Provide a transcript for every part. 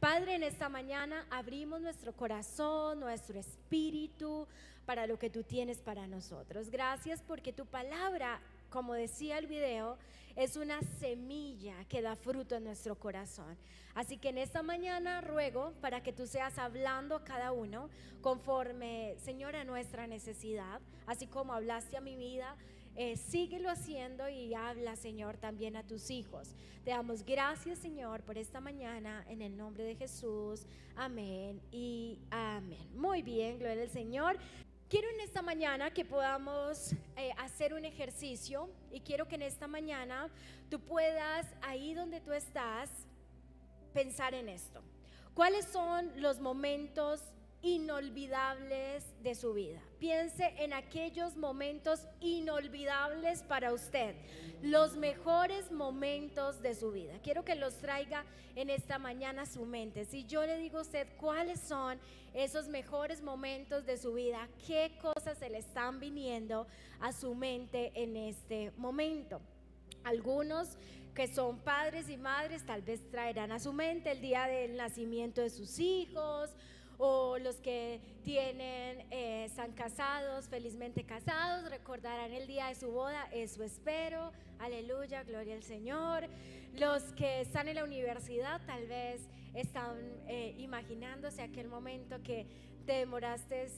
Padre, en esta mañana abrimos nuestro corazón, nuestro espíritu para lo que tú tienes para nosotros. Gracias porque tu palabra, como decía el video, es una semilla que da fruto en nuestro corazón. Así que en esta mañana ruego para que tú seas hablando a cada uno conforme, Señor, a nuestra necesidad, así como hablaste a mi vida. Síguelo haciendo y habla, Señor, también a tus hijos. Te damos gracias, Señor, por esta mañana en el nombre de Jesús. Amén y amén. Muy bien, gloria al Señor. Quiero en esta mañana que podamos hacer un ejercicio y quiero que en esta mañana tú puedas, ahí donde tú estás, pensar en esto. ¿Cuáles son los momentos inolvidables de su vida? Piense en aquellos momentos inolvidables para usted, los mejores momentos de su vida. Quiero que los traiga en esta mañana a su mente. Si yo le digo a usted cuáles son esos mejores momentos de su vida, qué cosas se le están viniendo a su mente en este momento. Algunos que son padres y madres tal vez traerán a su mente el día del nacimiento de sus hijos, o los que están casados, felizmente casados, recordarán el día de su boda. Eso espero, aleluya, gloria al Señor. Los que están en la universidad tal vez están imaginándose aquel momento que te demoraste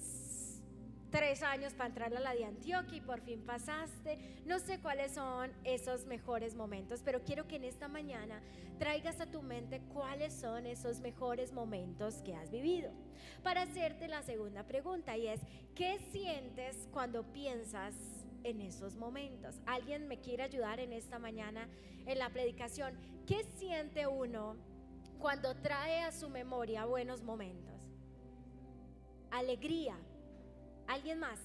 3 años para entrar a la de Antioquia y por fin pasaste. No sé cuáles son esos mejores momentos, pero quiero que en esta mañana traigas a tu mente cuáles son esos mejores momentos que has vivido. Para hacerte la segunda pregunta, y es: ¿qué sientes cuando piensas en esos momentos? ¿Alguien me quiere ayudar en esta mañana en la predicación? ¿Qué siente uno cuando trae a su memoria buenos momentos? Alegría. ¿Alguien más?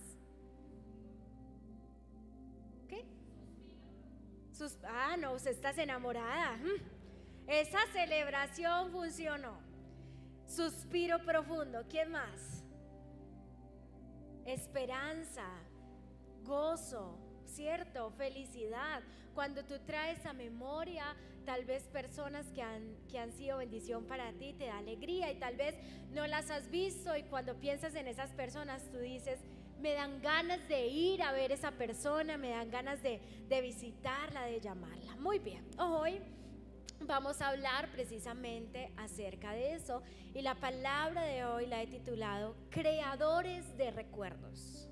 ¿Qué? No, usted estás enamorada. Esa celebración funcionó. Suspiro profundo. ¿Quién más? Esperanza, gozo, ¿cierto? Felicidad. Cuando tú traes a memoria tal vez personas que han sido bendición para ti, te da alegría, y tal vez no las has visto, y cuando piensas en esas personas tú dices: me dan ganas de ir a ver esa persona, me dan ganas de visitarla, de llamarla. Muy bien, hoy vamos a hablar precisamente acerca de eso, y la palabra de hoy la he titulado Creadores de Recuerdos.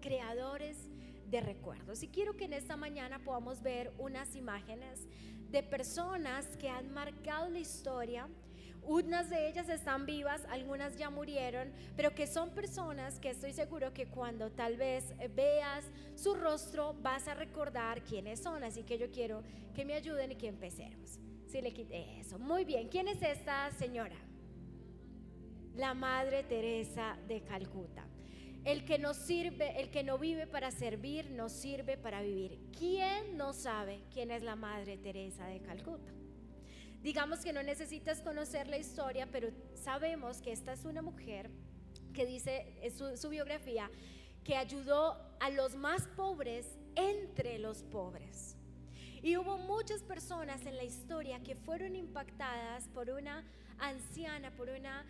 Creadores de recuerdos. Y quiero que en esta mañana podamos ver unas imágenes de personas que han marcado la historia. Unas de ellas están vivas, algunas ya murieron, pero que son personas que estoy seguro que cuando tal vez veas su rostro vas a recordar quiénes son. Así que yo quiero que me ayuden y que empecemos. Si le quité eso. Muy bien, ¿quién es esta señora? La Madre Teresa de Calcuta. El que no sirve, el que no vive para servir, no sirve para vivir. ¿Quién no sabe quién es la Madre Teresa de Calcuta? Digamos que no necesitas conocer la historia, pero sabemos que esta es una mujer que dice su biografía que ayudó a los más pobres entre los pobres. Y hubo muchas personas en la historia que fueron impactadas por una anciana, por una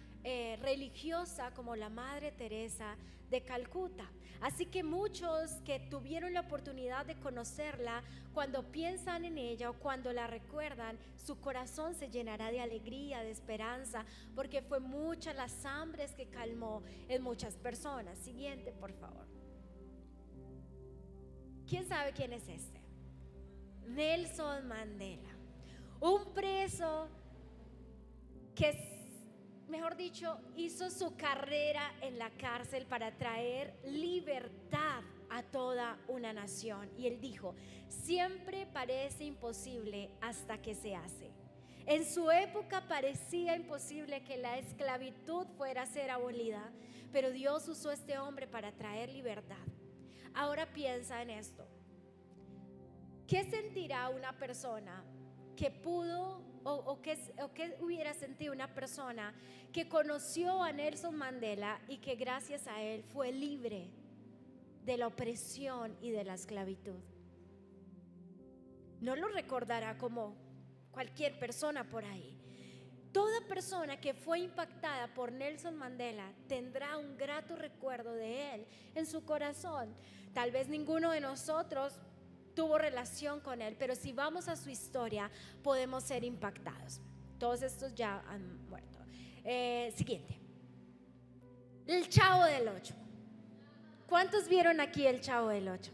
religiosa como la Madre Teresa de Calcuta. Así que muchos que tuvieron la oportunidad de conocerla, cuando piensan en ella o cuando la recuerdan, su corazón se llenará de alegría, de esperanza, porque fue muchas las hambres que calmó en muchas personas. Siguiente, por favor. ¿Quién sabe quién es este? Nelson Mandela, un preso que, mejor dicho, hizo su carrera en la cárcel para traer libertad a toda una nación. Y él dijo: siempre parece imposible hasta que se hace. En su época parecía imposible que la esclavitud fuera a ser abolida, pero Dios usó a este hombre para traer libertad. Ahora piensa en esto: ¿qué sentirá una persona que pudo o qué hubiera sentido una persona que conoció a Nelson Mandela y que gracias a él fue libre de la opresión y de la esclavitud? No lo recordará como cualquier persona por ahí. Toda persona que fue impactada por Nelson Mandela tendrá un grato recuerdo de él en su corazón. Tal vez ninguno de nosotros tuvo relación con él, pero si vamos a su historia podemos ser impactados. Todos estos ya han muerto. Siguiente. El Chavo del Ocho. ¿Cuántos vieron aquí el Chavo del Ocho?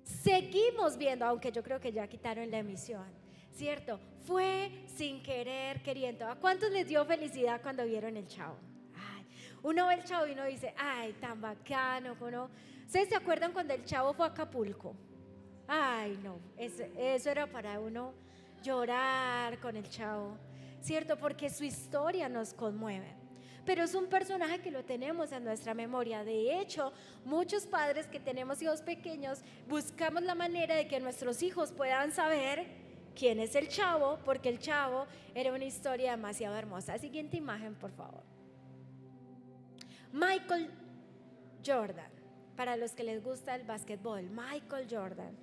Seguimos viendo, aunque yo creo que ya quitaron la emisión, ¿cierto? Fue sin querer, queriendo. ¿A cuántos les dio felicidad cuando vieron el Chavo? Ay, uno ve el Chavo y uno dice, ay, tan bacano. ¿No? ¿Ustedes se acuerdan cuando el Chavo fue a Acapulco? Ay, no, eso era para uno llorar con el Chavo, ¿cierto? Porque su historia nos conmueve. Pero es un personaje que lo tenemos en nuestra memoria. De hecho, muchos padres que tenemos hijos pequeños buscamos la manera de que nuestros hijos puedan saber quién es el Chavo, porque el Chavo era una historia demasiado hermosa. Siguiente imagen, por favor. Michael Jordan, para los que les gusta el básquetbol, Michael Jordan.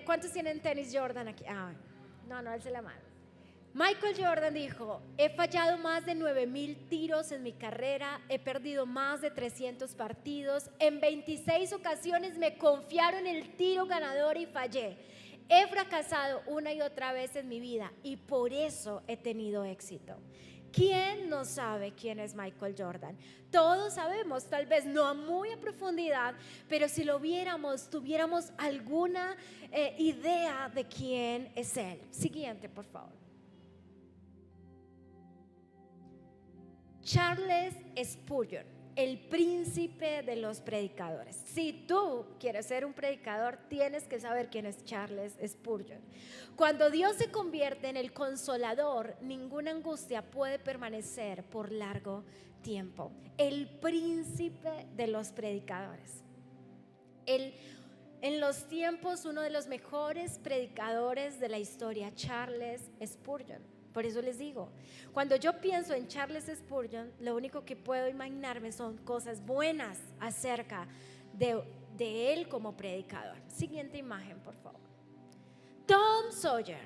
¿Cuántos tienen tenis Jordan aquí? No, él se la mano. Michael Jordan dijo, he fallado más de 9,000 tiros en mi carrera, he perdido más de 300 partidos, en 26 ocasiones me confiaron el tiro ganador y fallé. He fracasado una y otra vez en mi vida y por eso he tenido éxito. ¿Quién no sabe quién es Michael Jordan? Todos sabemos, tal vez no muy a profundidad, pero si lo viéramos, tuviéramos alguna idea de quién es él. Siguiente, por favor. Charles Spurgeon, el príncipe de los predicadores. Si tú quieres ser un predicador, tienes que saber quién es Charles Spurgeon. Cuando Dios se convierte en el consolador, ninguna angustia puede permanecer por largo tiempo. El príncipe de los predicadores. En los tiempos, uno de los mejores predicadores de la historia, Charles Spurgeon. Por eso les digo, cuando yo pienso en Charles Spurgeon, lo único que puedo imaginarme son cosas buenas acerca de él como predicador. Siguiente imagen, por favor. Tom Sawyer.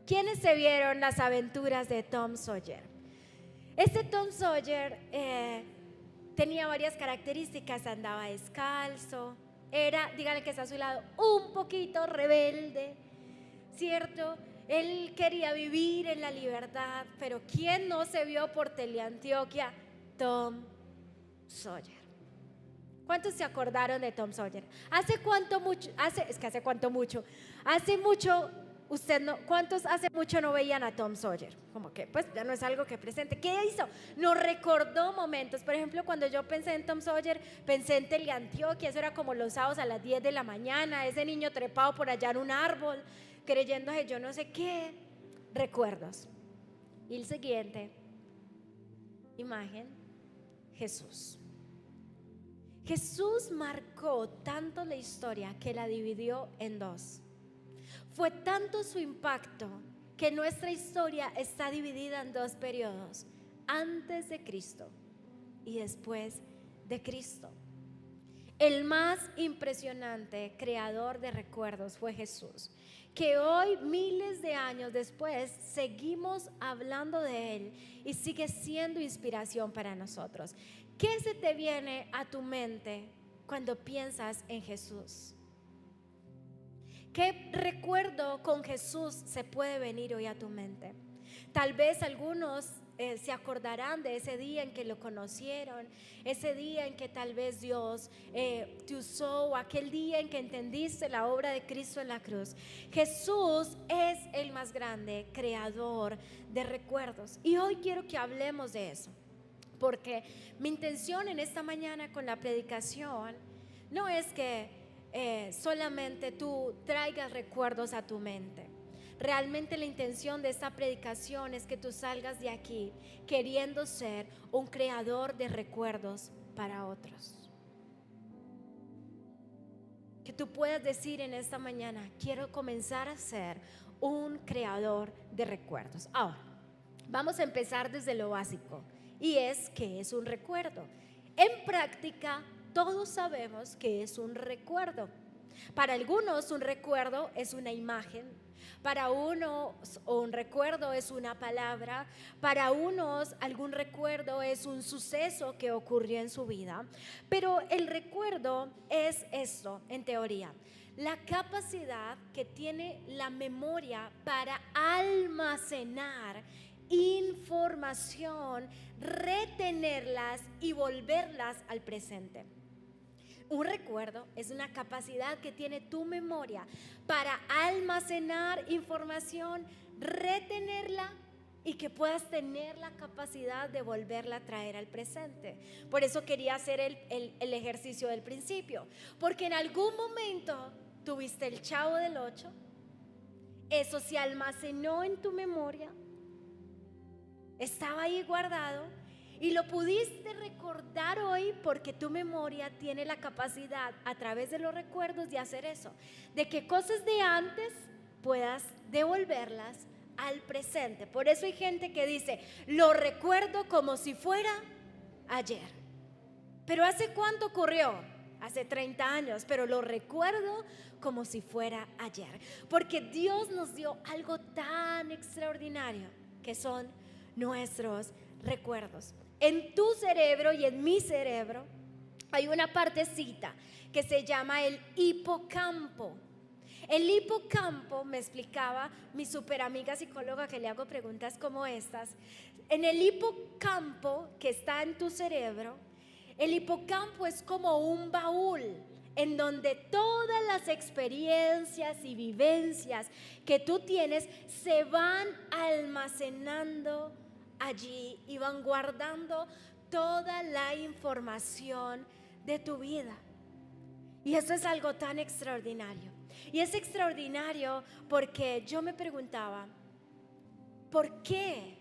¿Quiénes se vieron las aventuras de Tom Sawyer? Este Tom Sawyer tenía varias características, andaba descalzo, dígale que está a su lado, un poquito rebelde, ¿cierto? Él quería vivir en la libertad, pero ¿quién no se vio por Teleantioquia? Tom Sawyer. ¿Cuántos se acordaron de Tom Sawyer? Hace ¿cuántos hace mucho no veían a Tom Sawyer? Como que pues ya no es algo que presente. ¿Qué hizo? Nos recordó momentos. Por ejemplo, cuando yo pensé en Tom Sawyer, pensé en Teleantioquia. Eso era como los sábados a las 10 de la mañana, ese niño trepado por allá en un árbol, creyéndose yo no sé qué. Recuerdos. Y el siguiente imagen, Jesús. Jesús marcó tanto la historia que la dividió en dos. Fue tanto su impacto que nuestra historia está dividida en dos periodos: antes de Cristo y después de Cristo. El más impresionante creador de recuerdos fue Jesús, que hoy, miles de años después, seguimos hablando de él y sigue siendo inspiración para nosotros. ¿Qué se te viene a tu mente cuando piensas en Jesús? ¿Qué recuerdo con Jesús se puede venir hoy a tu mente? Tal vez algunos se acordarán de ese día en que lo conocieron, ese día en que tal vez Dios te usó, aquel día en que entendiste la obra de Cristo en la cruz. Jesús es el más grande creador de recuerdos y hoy quiero que hablemos de eso, porque mi intención en esta mañana con la predicación no es que solamente tú traigas recuerdos a tu mente. Realmente la intención de esta predicación es que tú salgas de aquí queriendo ser un creador de recuerdos para otros. Que tú puedas decir en esta mañana: quiero comenzar a ser un creador de recuerdos. Ahora, vamos a empezar desde lo básico, y es ¿qué es un recuerdo? En práctica, todos sabemos que es un recuerdo. Para algunos un recuerdo es una imagen, para unos un recuerdo es una palabra, para unos algún recuerdo es un suceso que ocurrió en su vida. Pero el recuerdo es esto, en teoría, la capacidad que tiene la memoria para almacenar información, retenerlas y volverlas al presente. Un recuerdo es una capacidad que tiene tu memoria para almacenar información, retenerla y que puedas tener la capacidad de volverla a traer al presente. Por eso quería hacer el ejercicio del principio, porque en algún momento tuviste el Chavo del 8, eso se almacenó en tu memoria, estaba ahí guardado y lo pudiste recordar hoy porque tu memoria tiene la capacidad a través de los recuerdos de hacer eso, de que cosas de antes puedas devolverlas al presente. Por eso hay gente que dice, lo recuerdo como si fuera ayer. Pero ¿hace cuánto ocurrió? Hace 30 años, pero lo recuerdo como si fuera ayer. Porque Dios nos dio algo tan extraordinario que son nuestros recuerdos. En tu cerebro y en mi cerebro hay una partecita que se llama el hipocampo. El hipocampo, me explicaba mi super amiga psicóloga que le hago preguntas como estas, en el hipocampo que está en tu cerebro, el hipocampo es como un baúl en donde todas las experiencias y vivencias que tú tienes se van almacenando allí y van guardando toda la información de tu vida. Y eso es algo tan extraordinario. Y es extraordinario porque yo me preguntaba, ¿por qué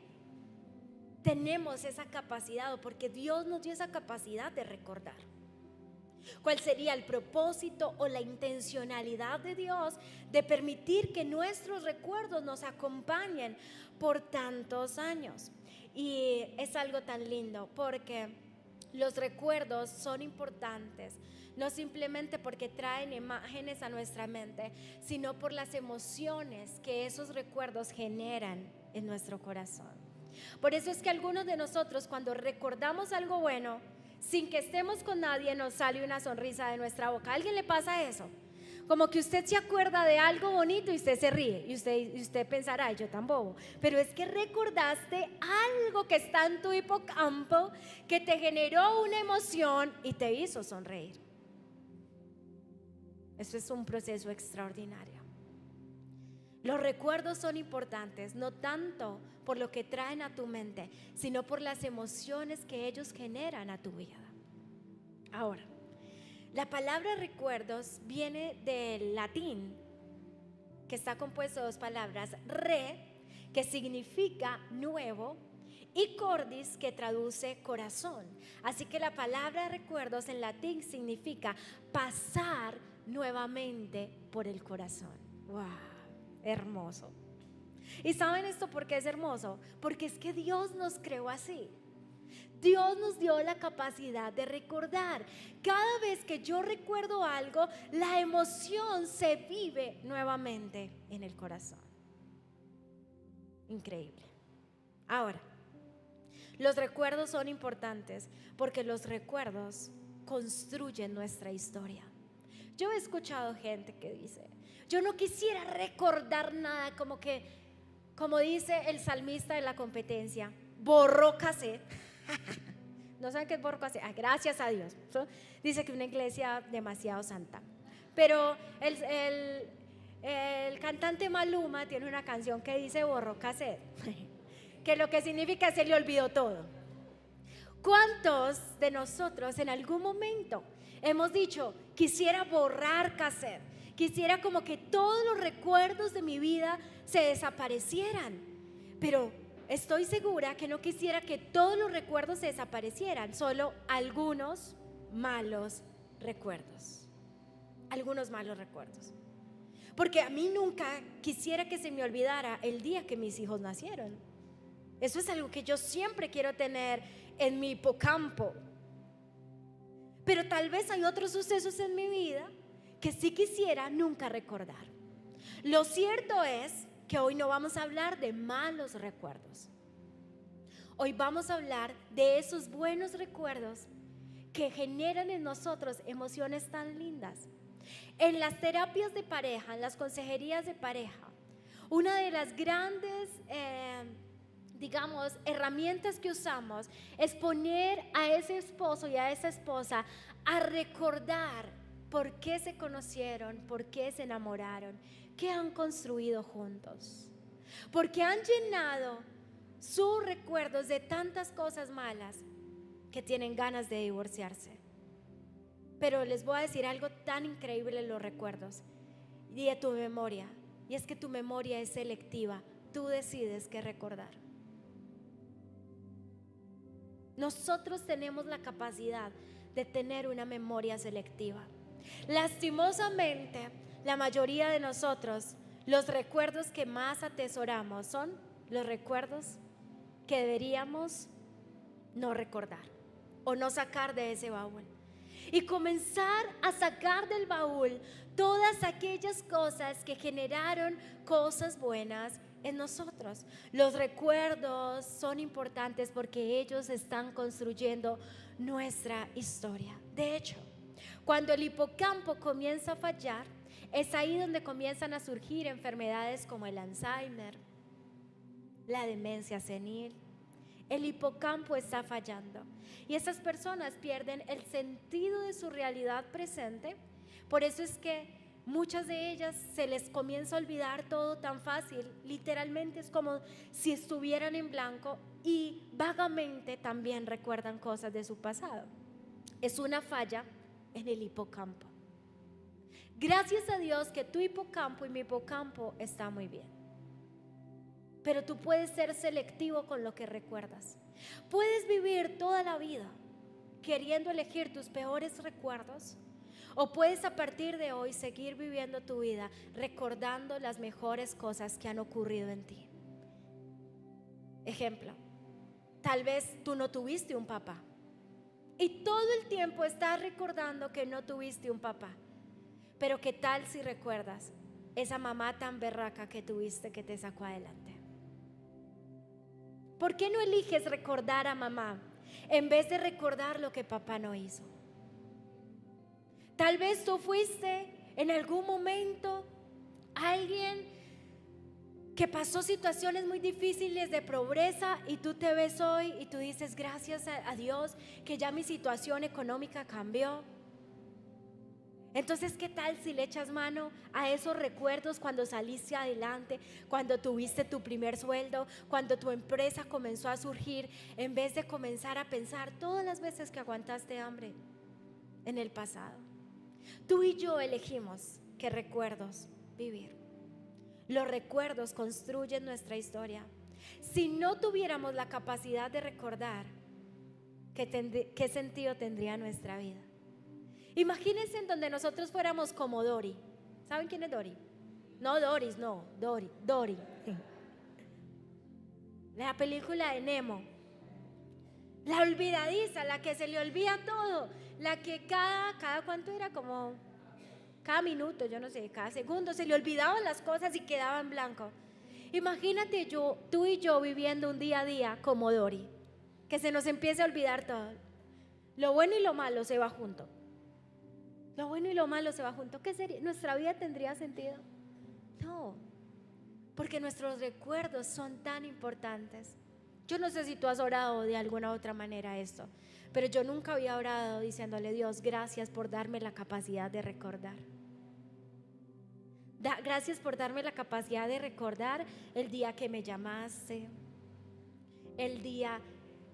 tenemos esa capacidad? O porque Dios nos dio esa capacidad de recordar. ¿Cuál sería el propósito o la intencionalidad de Dios de permitir que nuestros recuerdos nos acompañen por tantos años? Y es algo tan lindo porque los recuerdos son importantes, no simplemente porque traen imágenes a nuestra mente, sino por las emociones que esos recuerdos generan en nuestro corazón. Por eso es que algunos de nosotros, cuando recordamos algo bueno, sin que estemos con nadie, nos sale una sonrisa de nuestra boca. ¿A alguien le pasa eso? Como que usted se acuerda de algo bonito y usted se ríe y usted pensará, ay, yo tan bobo, pero es que recordaste algo que está en tu hipocampo que te generó una emoción y te hizo sonreír. Eso es un proceso extraordinario. Los recuerdos son importantes, no tanto por lo que traen a tu mente, sino por las emociones que ellos generan a tu vida. Ahora, la palabra recuerdos viene del latín, que está compuesto de dos palabras, re, que significa nuevo, y cordis, que traduce corazón. Así que la palabra recuerdos en latín significa pasar nuevamente por el corazón. ¡Wow! Hermoso. ¿Y saben esto por qué es hermoso? Porque es que Dios nos creó así. Dios nos dio la capacidad de recordar. Cada vez que yo recuerdo algo, la emoción se vive nuevamente en el corazón. Increíble. Ahora, los recuerdos son importantes porque los recuerdos construyen nuestra historia. Yo he escuchado gente que dice, yo no quisiera recordar nada, como dice el salmista de la competencia, borró cassette. ¿No saben qué es borró cassette? Gracias a Dios. Dice que una iglesia demasiado santa. Pero el cantante Maluma tiene una canción que dice borró cassette, que lo que significa es se le olvidó todo. ¿Cuántos de nosotros en algún momento hemos dicho, quisiera borrar cassette? Quisiera como que todos los recuerdos de mi vida se desaparecieran, pero estoy segura que no quisiera que todos los recuerdos se desaparecieran, solo algunos malos recuerdos. Algunos malos recuerdos. Porque a mí nunca quisiera que se me olvidara el día que mis hijos nacieron. Eso es algo que yo siempre quiero tener en mi hipocampo. Pero tal vez hay otros sucesos en mi vida que sí quisiera nunca recordar. Lo cierto es que hoy no vamos a hablar de malos recuerdos. Hoy vamos a hablar de esos buenos recuerdos que generan en nosotros emociones tan lindas. En las terapias de pareja, en las consejerías de pareja, una de las grandes, herramientas que usamos es poner a ese esposo y a esa esposa a recordar por qué se conocieron, por qué se enamoraron, qué han construido juntos, porque han llenado sus recuerdos de tantas cosas malas que tienen ganas de divorciarse. Pero les voy a decir algo tan increíble en los recuerdos y de tu memoria, y es que tu memoria es selectiva. Tú decides qué recordar. Nosotros tenemos la capacidad de tener una memoria selectiva. Lastimosamente, la mayoría de nosotros, los recuerdos que más atesoramos son los recuerdos que deberíamos no recordar o no sacar de ese baúl. Y comenzar a sacar del baúl todas aquellas cosas que generaron cosas buenas en nosotros. Los recuerdos son importantes porque ellos están construyendo nuestra historia. De hecho, cuando el hipocampo comienza a fallar, es ahí donde comienzan a surgir enfermedades como el Alzheimer, la demencia senil. El hipocampo está fallando y esas personas pierden el sentido de su realidad presente. Por eso es que muchas de ellas se les comienza a olvidar todo tan fácil. Literalmente es como si estuvieran en blanco y vagamente también recuerdan cosas de su pasado. Es una falla en el hipocampo. Gracias a Dios que tu hipocampo y mi hipocampo está muy bien. Pero tú puedes ser selectivo con lo que recuerdas. Puedes vivir toda la vida queriendo elegir tus peores recuerdos, o puedes a partir de hoy seguir viviendo tu vida recordando las mejores cosas que han ocurrido en ti. Ejemplo, tal vez tú no tuviste un papá y todo el tiempo estás recordando que no tuviste un papá. Pero ¿qué tal si recuerdas esa mamá tan berraca que tuviste que te sacó adelante? ¿Por qué no eliges recordar a mamá en vez de recordar lo que papá no hizo? Tal vez tú fuiste en algún momento alguien que pasó situaciones muy difíciles de pobreza y tú te ves hoy y tú dices gracias a Dios que ya mi situación económica cambió. Entonces, ¿qué tal si le echas mano a esos recuerdos cuando saliste adelante, cuando tuviste tu primer sueldo, cuando tu empresa comenzó a surgir, en vez de comenzar a pensar todas las veces que aguantaste hambre en el pasado? Tú y yo elegimos qué recuerdos vivir. Los recuerdos construyen nuestra historia. Si no tuviéramos la capacidad de recordar, ¿qué sentido tendría nuestra vida? Imagínense en donde nosotros fuéramos como Dory. ¿Saben quién es Dory? No Doris, no, Dory. La película de Nemo. La olvidadiza, la que se le olvida todo, la que cada cuánto era, como cada minuto, yo no sé, cada segundo se le olvidaban las cosas y quedaba en blanco. Imagínate tú y yo viviendo un día a día como Dory, que se nos empiece a olvidar todo. Lo bueno y lo malo se va junto. Lo bueno y lo malo se va junto. ¿Qué sería? ¿Nuestra vida tendría sentido? No, porque nuestros recuerdos son tan importantes. Yo no sé si tú has orado de alguna otra manera esto, pero yo nunca había orado diciéndole: Dios, gracias por darme la capacidad de recordar. Gracias por darme la capacidad de recordar el día que me llamaste, el día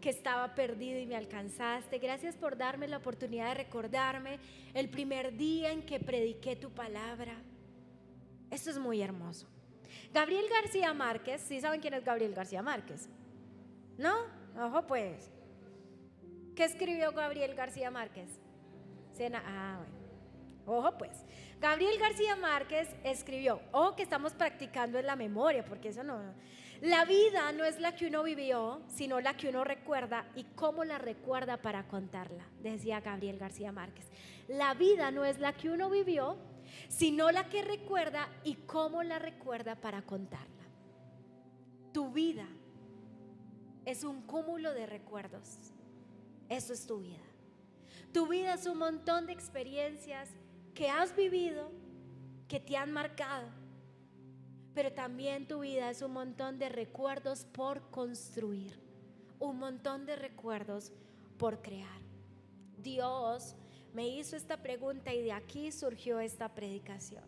que estaba perdido y me alcanzaste. Gracias por darme la oportunidad de recordarme el primer día en que prediqué tu palabra. Esto es muy hermoso. Gabriel García Márquez, ¿sí saben quién es Gabriel García Márquez? ¿No? Ojo pues. ¿Qué escribió Gabriel García Márquez? Bueno. Ojo pues. Gabriel García Márquez escribió, ojo que estamos practicando en la memoria, porque eso no. La vida no es la que uno vivió, sino la que uno recuerda y cómo la recuerda para contarla, decía Gabriel García Márquez. La vida no es la que uno vivió, sino la que recuerda y cómo la recuerda para contarla. Tu vida es un cúmulo de recuerdos. Eso es tu vida. Tu vida es un montón de experiencias que has vivido, que te han marcado. Pero también tu vida es un montón de recuerdos por construir, un montón de recuerdos por crear. Dios me hizo esta pregunta y de aquí surgió esta predicación.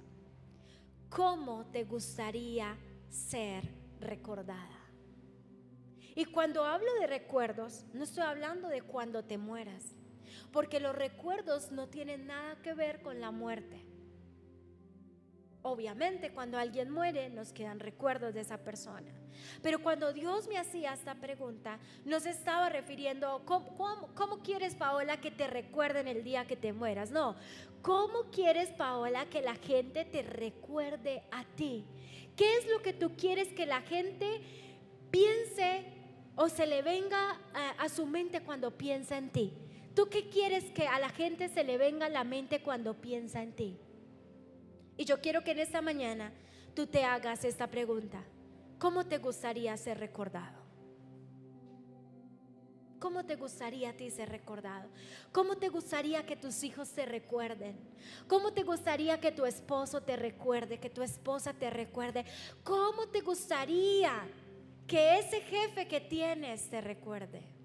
¿Cómo te gustaría ser recordada? Y cuando hablo de recuerdos, no estoy hablando de cuando te mueras, porque los recuerdos no tienen nada que ver con la muerte. Obviamente cuando alguien muere nos quedan recuerdos de esa persona, pero cuando Dios me hacía esta pregunta nos estaba refiriendo ¿cómo quieres, Paola, que te recuerden el día que te mueras? No, ¿cómo quieres, Paola, que la gente te recuerde a ti? ¿Qué es lo que tú quieres que la gente piense o se le venga a su mente cuando piensa en ti? ¿Tú qué quieres que a la gente se le venga a la mente cuando piensa en ti? Y yo quiero que en esta mañana tú te hagas esta pregunta. ¿Cómo te gustaría ser recordado? ¿Cómo te gustaría a ti ser recordado? ¿Cómo te gustaría que tus hijos te recuerden? ¿Cómo te gustaría que tu esposo te recuerde, que tu esposa te recuerde? ¿Cómo te gustaría que ese jefe que tienes te recuerde?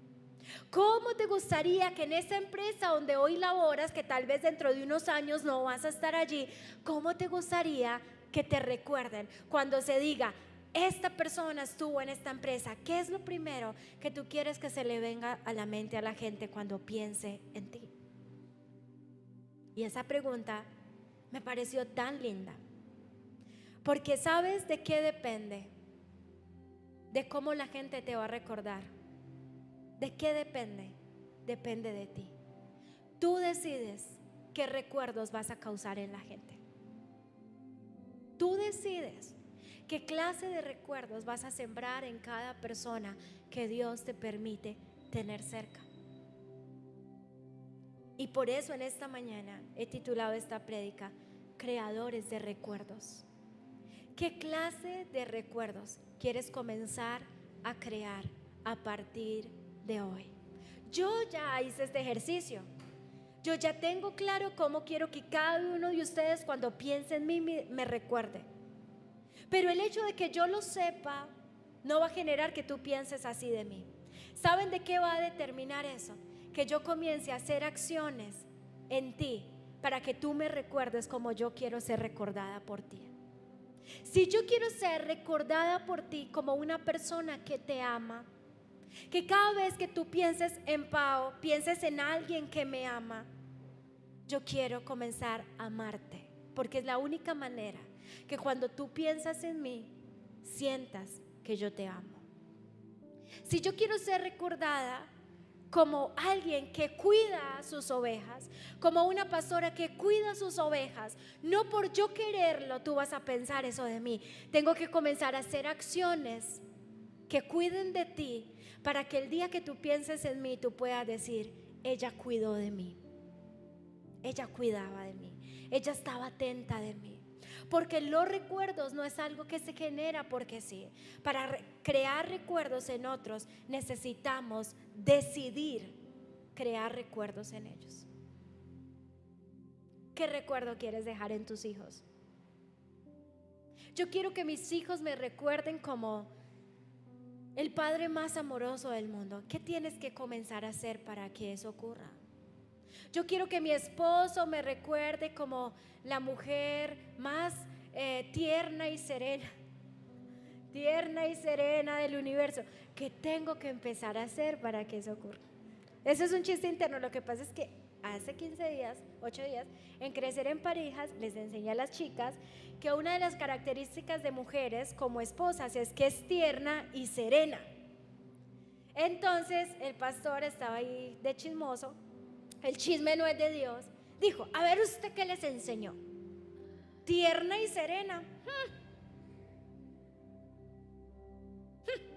¿Cómo te gustaría que en esa empresa donde hoy laboras, que tal vez dentro de unos años no vas a estar allí, cómo te gustaría que te recuerden cuando se diga, esta persona estuvo en esta empresa? ¿Qué es lo primero que tú quieres que se le venga a la mente a la gente cuando piense en ti? Y esa pregunta me pareció tan linda, porque ¿sabes de qué depende? De cómo la gente te va a recordar. ¿De qué depende? Depende de ti. Tú decides qué recuerdos vas a causar en la gente. Tú decides qué clase de recuerdos vas a sembrar en cada persona que Dios te permite tener cerca. Y por eso en esta mañana he titulado esta prédica, Creadores de Recuerdos. ¿Qué clase de recuerdos quieres comenzar a crear a partir de hoy? Yo ya hice este ejercicio. Yo ya tengo claro cómo quiero que cada uno de ustedes cuando piense en mí me recuerde. Pero el hecho de que yo lo sepa no va a generar que tú pienses así de mí. ¿Saben de qué va a determinar eso? Que yo comience a hacer acciones en ti para que tú me recuerdes como yo quiero ser recordada por ti. Si yo quiero ser recordada por ti como una persona que te ama, que cada vez que tú pienses en Pao, pienses en alguien que me ama, yo quiero comenzar a amarte, porque es la única manera que cuando tú piensas en mí, sientas que yo te amo. Si yo quiero ser recordada como alguien que cuida sus ovejas, como una pastora que cuida sus ovejas, no por yo quererlo tú vas a pensar eso de mí. Tengo que comenzar a hacer acciones que cuiden de ti, para que el día que tú pienses en mí tú puedas decir, ella cuidó de mí, ella cuidaba de mí, ella estaba atenta de mí. Porque los recuerdos no es algo que se genera porque sí. Para crear recuerdos en otros necesitamos decidir crear recuerdos en ellos. ¿Qué recuerdo quieres dejar en tus hijos? Yo quiero que mis hijos me recuerden como el padre más amoroso del mundo. ¿Qué tienes que comenzar a hacer para que eso ocurra? Yo quiero que mi esposo me recuerde como la mujer más tierna y serena del universo. ¿Qué tengo que empezar a hacer para que eso ocurra? Eso es un chiste interno. Lo que pasa es que hace 15 días, 8 días, en Crecer en Parejas, les enseñé a las chicas que una de las características de mujeres como esposas es que es tierna y serena. Entonces el pastor estaba ahí de chismoso, el chisme no es de Dios, dijo, a ver usted qué les enseñó, tierna y serena,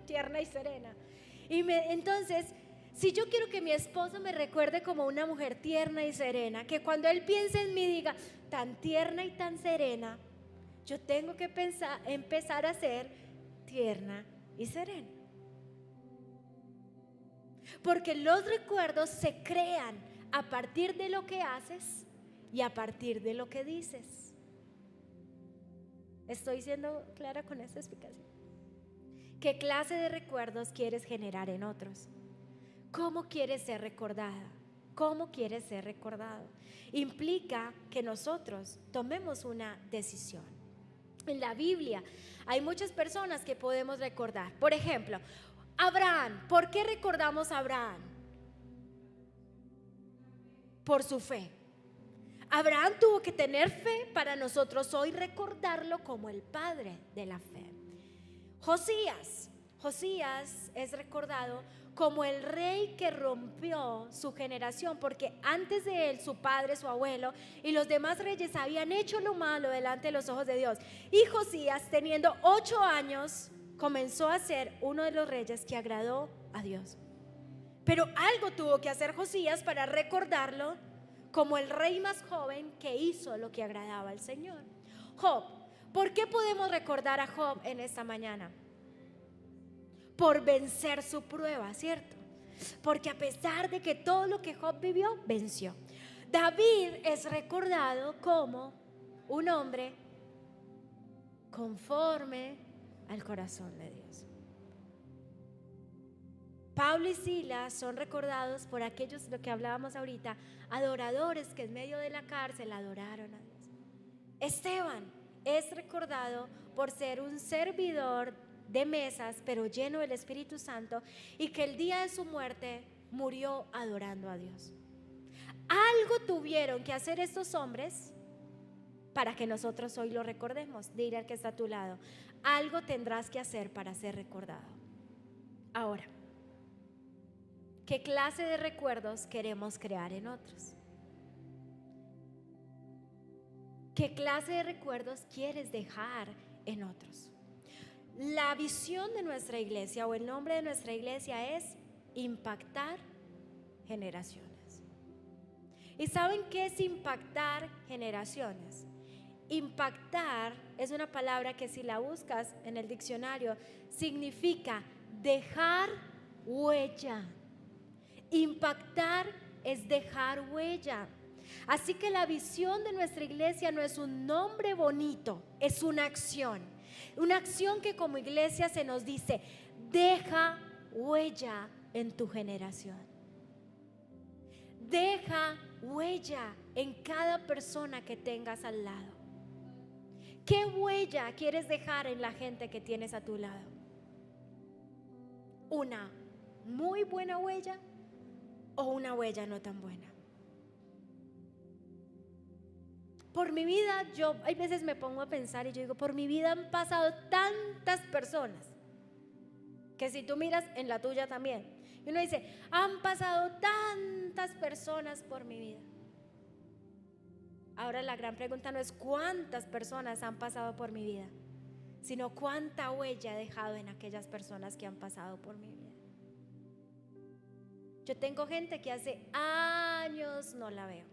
tierna y serena. Entonces, si yo quiero que mi esposo me recuerde como una mujer tierna y serena, que cuando él piense en mí diga, tan tierna y tan serena, yo tengo que empezar a ser tierna y serena. Porque los recuerdos se crean a partir de lo que haces y a partir de lo que dices. ¿Estoy siendo clara con esta explicación? ¿Qué clase de recuerdos quieres generar en otros? ¿Cómo quieres ser recordada? ¿Cómo quieres ser recordado? Implica que nosotros tomemos una decisión. En la Biblia hay muchas personas que podemos recordar. Por ejemplo, Abraham. ¿Por qué recordamos a Abraham? Por su fe. Abraham tuvo que tener fe para nosotros hoy recordarlo como el padre de la fe. Josías es recordado como el rey que rompió su generación, porque antes de él, su padre, su abuelo y los demás reyes habían hecho lo malo delante de los ojos de Dios. Y Josías, teniendo 8 años, comenzó a ser uno de los reyes que agradó a Dios. Pero algo tuvo que hacer Josías para recordarlo como el rey más joven que hizo lo que agradaba al Señor. Job. ¿Por qué podemos recordar a Job en esta mañana? Por vencer su prueba, ¿cierto? Porque a pesar de que todo lo que Job vivió, venció. David es recordado como un hombre conforme al corazón de Dios. Pablo y Silas son recordados por aquellos, lo que hablábamos ahorita, adoradores que en medio de la cárcel adoraron a Dios. Esteban es recordado por ser un servidor de mesas, pero lleno del Espíritu Santo, y que el día de su muerte murió adorando a Dios. Algo tuvieron que hacer estos hombres para que nosotros hoy lo recordemos. Dile al que está a tu lado: algo tendrás que hacer para ser recordado. Ahora, ¿qué clase de recuerdos queremos crear en otros? ¿Qué clase de recuerdos quieres dejar en otros? La visión de nuestra iglesia, o el nombre de nuestra iglesia, es impactar generaciones. ¿Y saben qué es impactar generaciones? Impactar es una palabra que, si la buscas en el diccionario, significa dejar huella. Impactar es dejar huella. Así que la visión de nuestra iglesia no es un nombre bonito, es una acción. Una acción que como iglesia se nos dice: deja huella en tu generación. Deja huella en cada persona que tengas al lado. ¿Qué huella quieres dejar en la gente que tienes a tu lado? ¿Una muy buena huella o una huella no tan buena? Por mi vida, yo hay veces me pongo a pensar y yo digo: por mi vida han pasado tantas personas, que si tú miras en la tuya también, y uno dice: han pasado tantas personas por mi vida. Ahora la gran pregunta no es cuántas personas han pasado por mi vida, sino cuánta huella he dejado en aquellas personas que han pasado por mi vida. Yo tengo gente que hace años no la veo,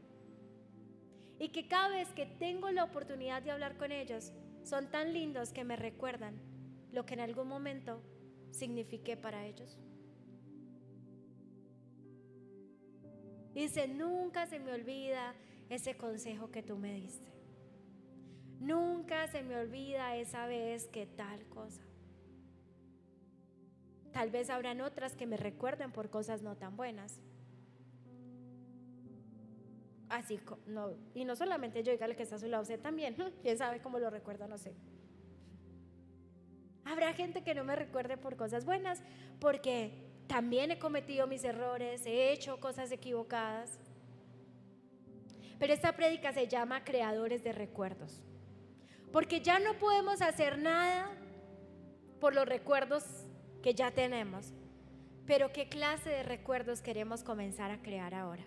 y que cada vez que tengo la oportunidad de hablar con ellos, son tan lindos que me recuerdan lo que en algún momento signifiqué para ellos. Dice: nunca se me olvida ese consejo que tú me diste. Nunca se me olvida esa vez que tal cosa. Tal vez habrán otras que me recuerden por cosas no tan buenas. Así no, y no solamente yo, dígale que está a su lado, usted también. Quién sabe cómo lo recuerda, no sé. Habrá gente que no me recuerde por cosas buenas, porque también he cometido mis errores, he hecho cosas equivocadas. Pero esta prédica se llama Creadores de Recuerdos, porque ya no podemos hacer nada por los recuerdos que ya tenemos. Pero ¿qué clase de recuerdos queremos comenzar a crear ahora?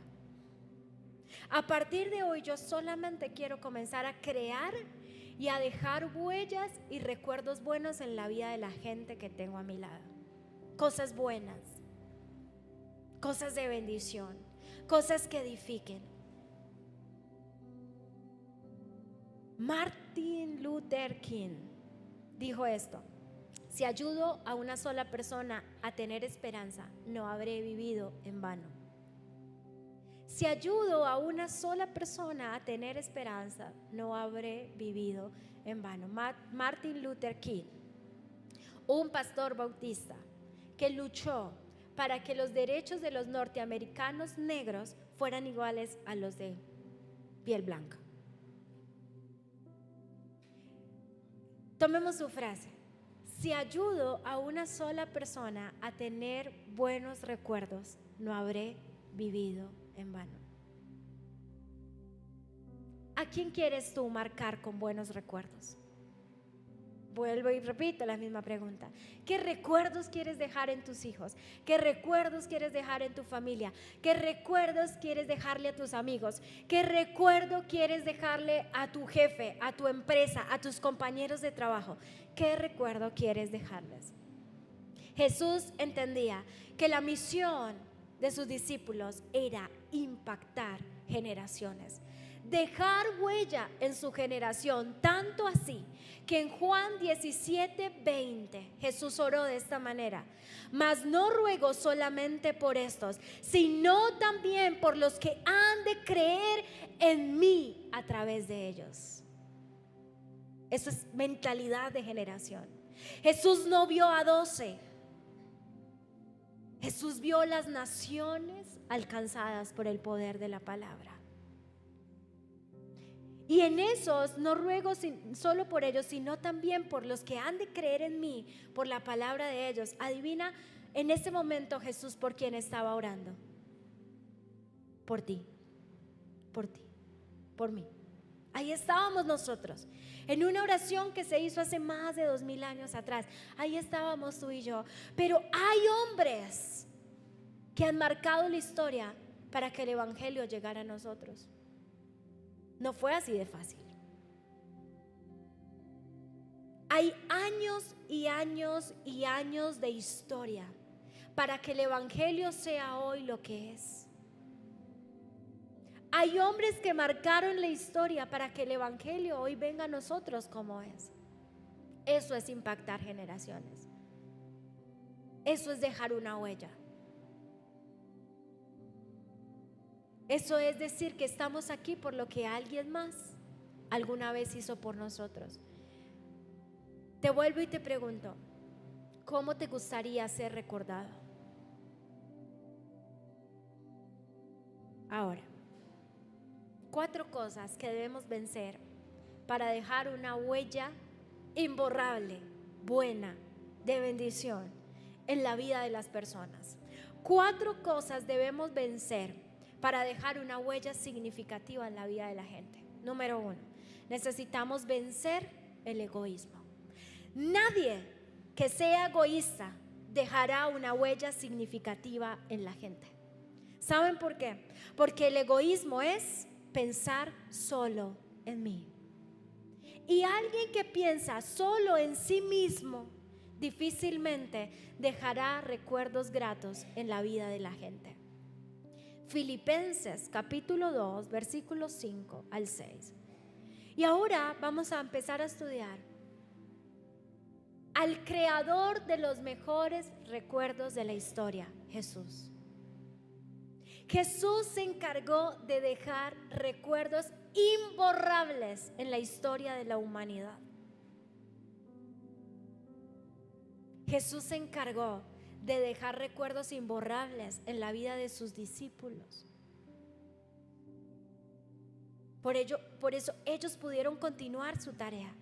A partir de hoy yo solamente quiero comenzar a crear y a dejar huellas y recuerdos buenos en la vida de la gente que tengo a mi lado. Cosas buenas, cosas de bendición, cosas que edifiquen. Martin Luther King dijo esto: si ayudo a una sola persona a tener esperanza, no habré vivido en vano. Si ayudo a una sola persona a tener esperanza, no habré vivido en vano. Martin Luther King, un pastor bautista que luchó para que los derechos de los norteamericanos negros fueran iguales a los de piel blanca. Tomemos su frase: si ayudo a una sola persona a tener buenos recuerdos, no habré vivido en vano. ¿A quién quieres tú marcar con buenos recuerdos? Vuelvo y repito la misma pregunta. ¿Qué recuerdos quieres dejar en tus hijos? ¿Qué recuerdos quieres dejar en tu familia? ¿Qué recuerdos quieres dejarle a tus amigos? ¿Qué recuerdo quieres dejarle a tu jefe, a tu empresa, a tus compañeros de trabajo? ¿Qué recuerdo quieres dejarles? Jesús entendía que la misión de sus discípulos era impactar generaciones, dejar huella en su generación, tanto así que en Juan 17:20 Jesús oró de esta manera: mas no ruego solamente por estos, sino también por los que han de creer en mí a través de ellos. Eso es mentalidad de generación. Jesús no vio a 12, Jesús vio las naciones alcanzadas por el poder de la palabra. Y en esos no ruego solo por ellos, sino también por los que han de creer en mí, por la palabra de ellos. Adivina en ese momento Jesús por quién estaba orando. Por ti, por ti, por mí. Ahí estábamos nosotros, en una oración que se hizo hace más de 2000 años atrás. Ahí estábamos tú y yo. Pero hay hombres que han marcado la historia para que el evangelio llegara a nosotros. No fue así de fácil. Hay años y años y años de historia para que el evangelio sea hoy lo que es. Hay hombres que marcaron la historia para que el evangelio hoy venga a nosotros como es. Eso es impactar generaciones. Eso es dejar una huella. Eso es decir que estamos aquí por lo que alguien más alguna vez hizo por nosotros. Te vuelvo y te pregunto: ¿cómo te gustaría ser recordado? Ahora, 4 cosas que debemos vencer para dejar una huella imborrable, buena, de bendición en la vida de las personas. 4 cosas debemos vencer para dejar una huella significativa en la vida de la gente. Número 1, necesitamos vencer el egoísmo. Nadie que sea egoísta dejará una huella significativa en la gente. ¿Saben por qué? Porque el egoísmo es pensar solo en mí. Y alguien que piensa solo en sí mismo difícilmente dejará recuerdos gratos en la vida de la gente. Filipenses capítulo 2 versículos 5 al 6. Y ahora vamos a empezar a estudiar al creador de los mejores recuerdos de la historia, Jesús. Jesús se encargó de dejar recuerdos imborrables en la historia de la humanidad. Jesús se encargó de dejar recuerdos imborrables en la vida de sus discípulos. Por eso ellos pudieron continuar su tarea.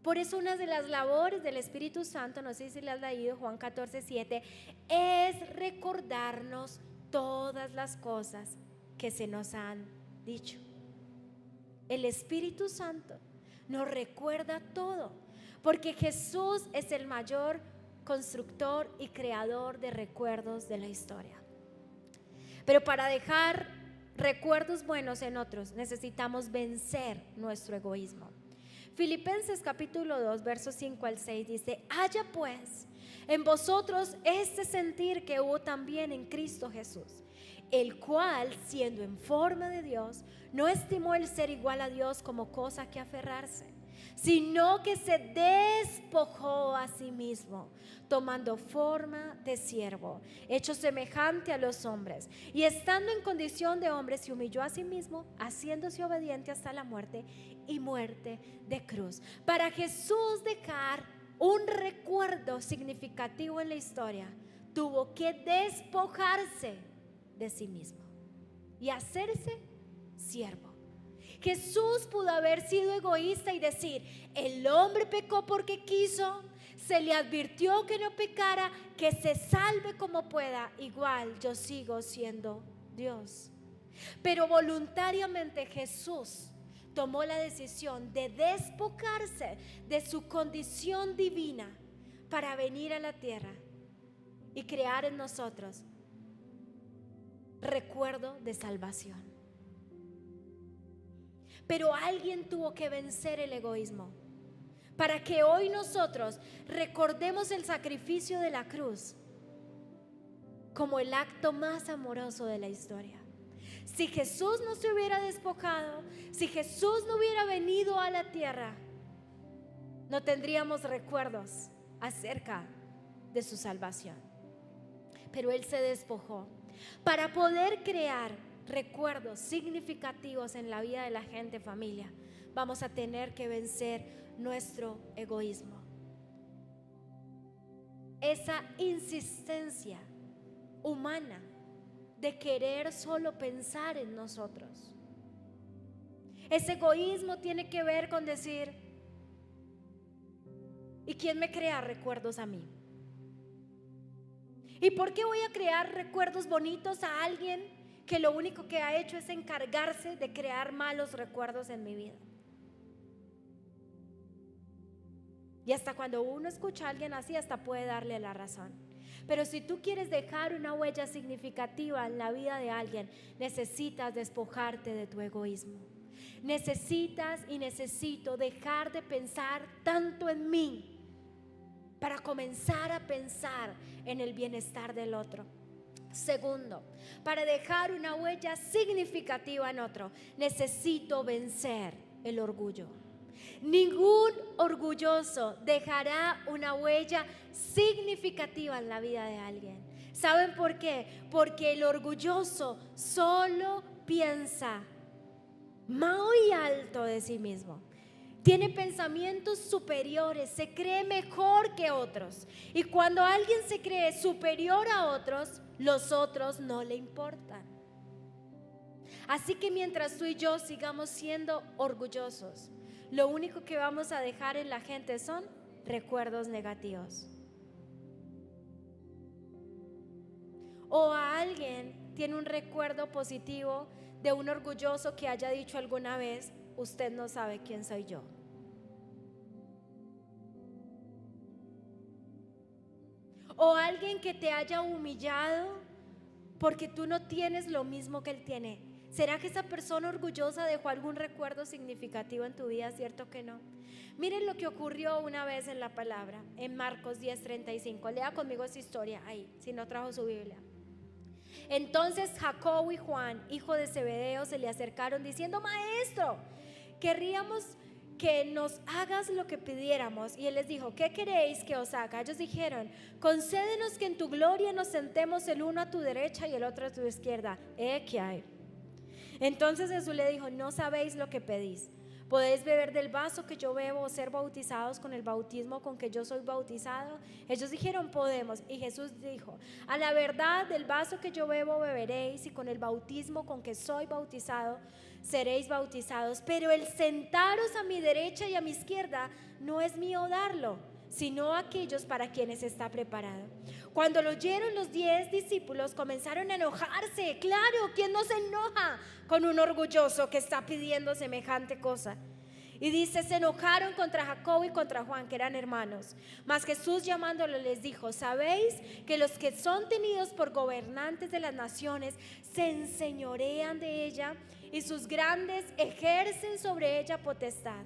Por eso una de las labores del Espíritu Santo, no sé si le has leído Juan 14:7, es recordarnos todas las cosas que se nos han dicho. El Espíritu Santo nos recuerda todo, porque Jesús es el mayor constructor y creador de recuerdos de la historia. Pero para dejar recuerdos buenos en otros necesitamos vencer nuestro egoísmo. Filipenses capítulo 2 versos 5 al 6 dice: haya pues en vosotros este sentir que hubo también en Cristo Jesús, el cual, siendo en forma de Dios, no estimó el ser igual a Dios como cosa que aferrarse, sino que se despojó a sí mismo, tomando forma de siervo, hecho semejante a los hombres, y estando en condición de hombre, se humilló a sí mismo, haciéndose obediente hasta la muerte y muerte de cruz. Para Jesús dejar un recuerdo significativo en la historia, tuvo que despojarse de sí mismo y hacerse siervo. Jesús pudo haber sido egoísta y decir: el hombre pecó porque quiso, se le advirtió que no pecara, que se salve como pueda, igual yo sigo siendo Dios. Pero voluntariamente Jesús tomó la decisión de despojarse de su condición divina para venir a la tierra y crear en nosotros recuerdo de salvación. Pero alguien tuvo que vencer el egoísmo para que hoy nosotros recordemos el sacrificio de la cruz como el acto más amoroso de la historia. Si Jesús no se hubiera despojado, si Jesús no hubiera venido a la tierra, no tendríamos recuerdos acerca de su salvación. Pero Él se despojó para poder crear recuerdos significativos en la vida de la gente, familia. Vamos a tener que vencer nuestro egoísmo, esa insistencia humana de querer solo pensar en nosotros. Ese egoísmo tiene que ver con decir: ¿y quién me crea recuerdos a mí? ¿Y por qué voy a crear recuerdos bonitos a alguien que lo único que ha hecho es encargarse de crear malos recuerdos en mi vida? Y hasta cuando uno escucha a alguien así, hasta puede darle la razón. Pero si tú quieres dejar una huella significativa en la vida de alguien, necesitas despojarte de tu egoísmo. Necesitas y necesito dejar de pensar tanto en mí para comenzar a pensar en el bienestar del otro. Segundo, para dejar una huella significativa en otro, necesito vencer el orgullo. Ningún orgulloso dejará una huella significativa en la vida de alguien. ¿Saben por qué? Porque el orgulloso solo piensa muy alto de sí mismo. Tiene pensamientos superiores, se cree mejor que otros. Y cuando alguien se cree superior a otros, los otros no le importan. Así que mientras tú y yo sigamos siendo orgullosos, lo único que vamos a dejar en la gente son recuerdos negativos. O a alguien tiene un recuerdo positivo de un orgulloso que haya dicho alguna vez: usted no sabe quién soy yo. O alguien que te haya humillado porque tú no tienes lo mismo que él tiene. ¿Será que esa persona orgullosa dejó algún recuerdo significativo en tu vida? ¿Cierto que no? Miren lo que ocurrió una vez en la palabra, en Marcos 10:35. Lea conmigo esa historia ahí, si no trajo su Biblia. Entonces Jacobo y Juan, hijo de Zebedeo, se le acercaron diciendo: Maestro, querríamos que nos hagas lo que pidiéramos. Y él les dijo: ¿qué queréis que os haga? Ellos dijeron: concédenos que en tu gloria nos sentemos el uno a tu derecha y el otro a tu izquierda. ¿Qué hay? Entonces Jesús le dijo: no sabéis lo que pedís. ¿Podéis beber del vaso que yo bebo o ser bautizados con el bautismo con que yo soy bautizado? Ellos dijeron: podemos. Y Jesús dijo: a la verdad, del vaso que yo bebo beberéis, y con el bautismo con que soy bautizado seréis bautizados. Pero el sentaros a mi derecha y a mi izquierda no es mío darlo, sino a aquellos para quienes está preparado. Cuando lo oyeron, los 10 discípulos comenzaron a enojarse. Claro, ¿quién no se enoja con un orgulloso que está pidiendo semejante cosa? Y dice: se enojaron contra Jacobo y contra Juan, que eran hermanos. Mas Jesús, llamándolos, les dijo: ¿sabéis que los que son tenidos por gobernantes de las naciones se enseñorean de ella, y sus grandes ejercen sobre ella potestad?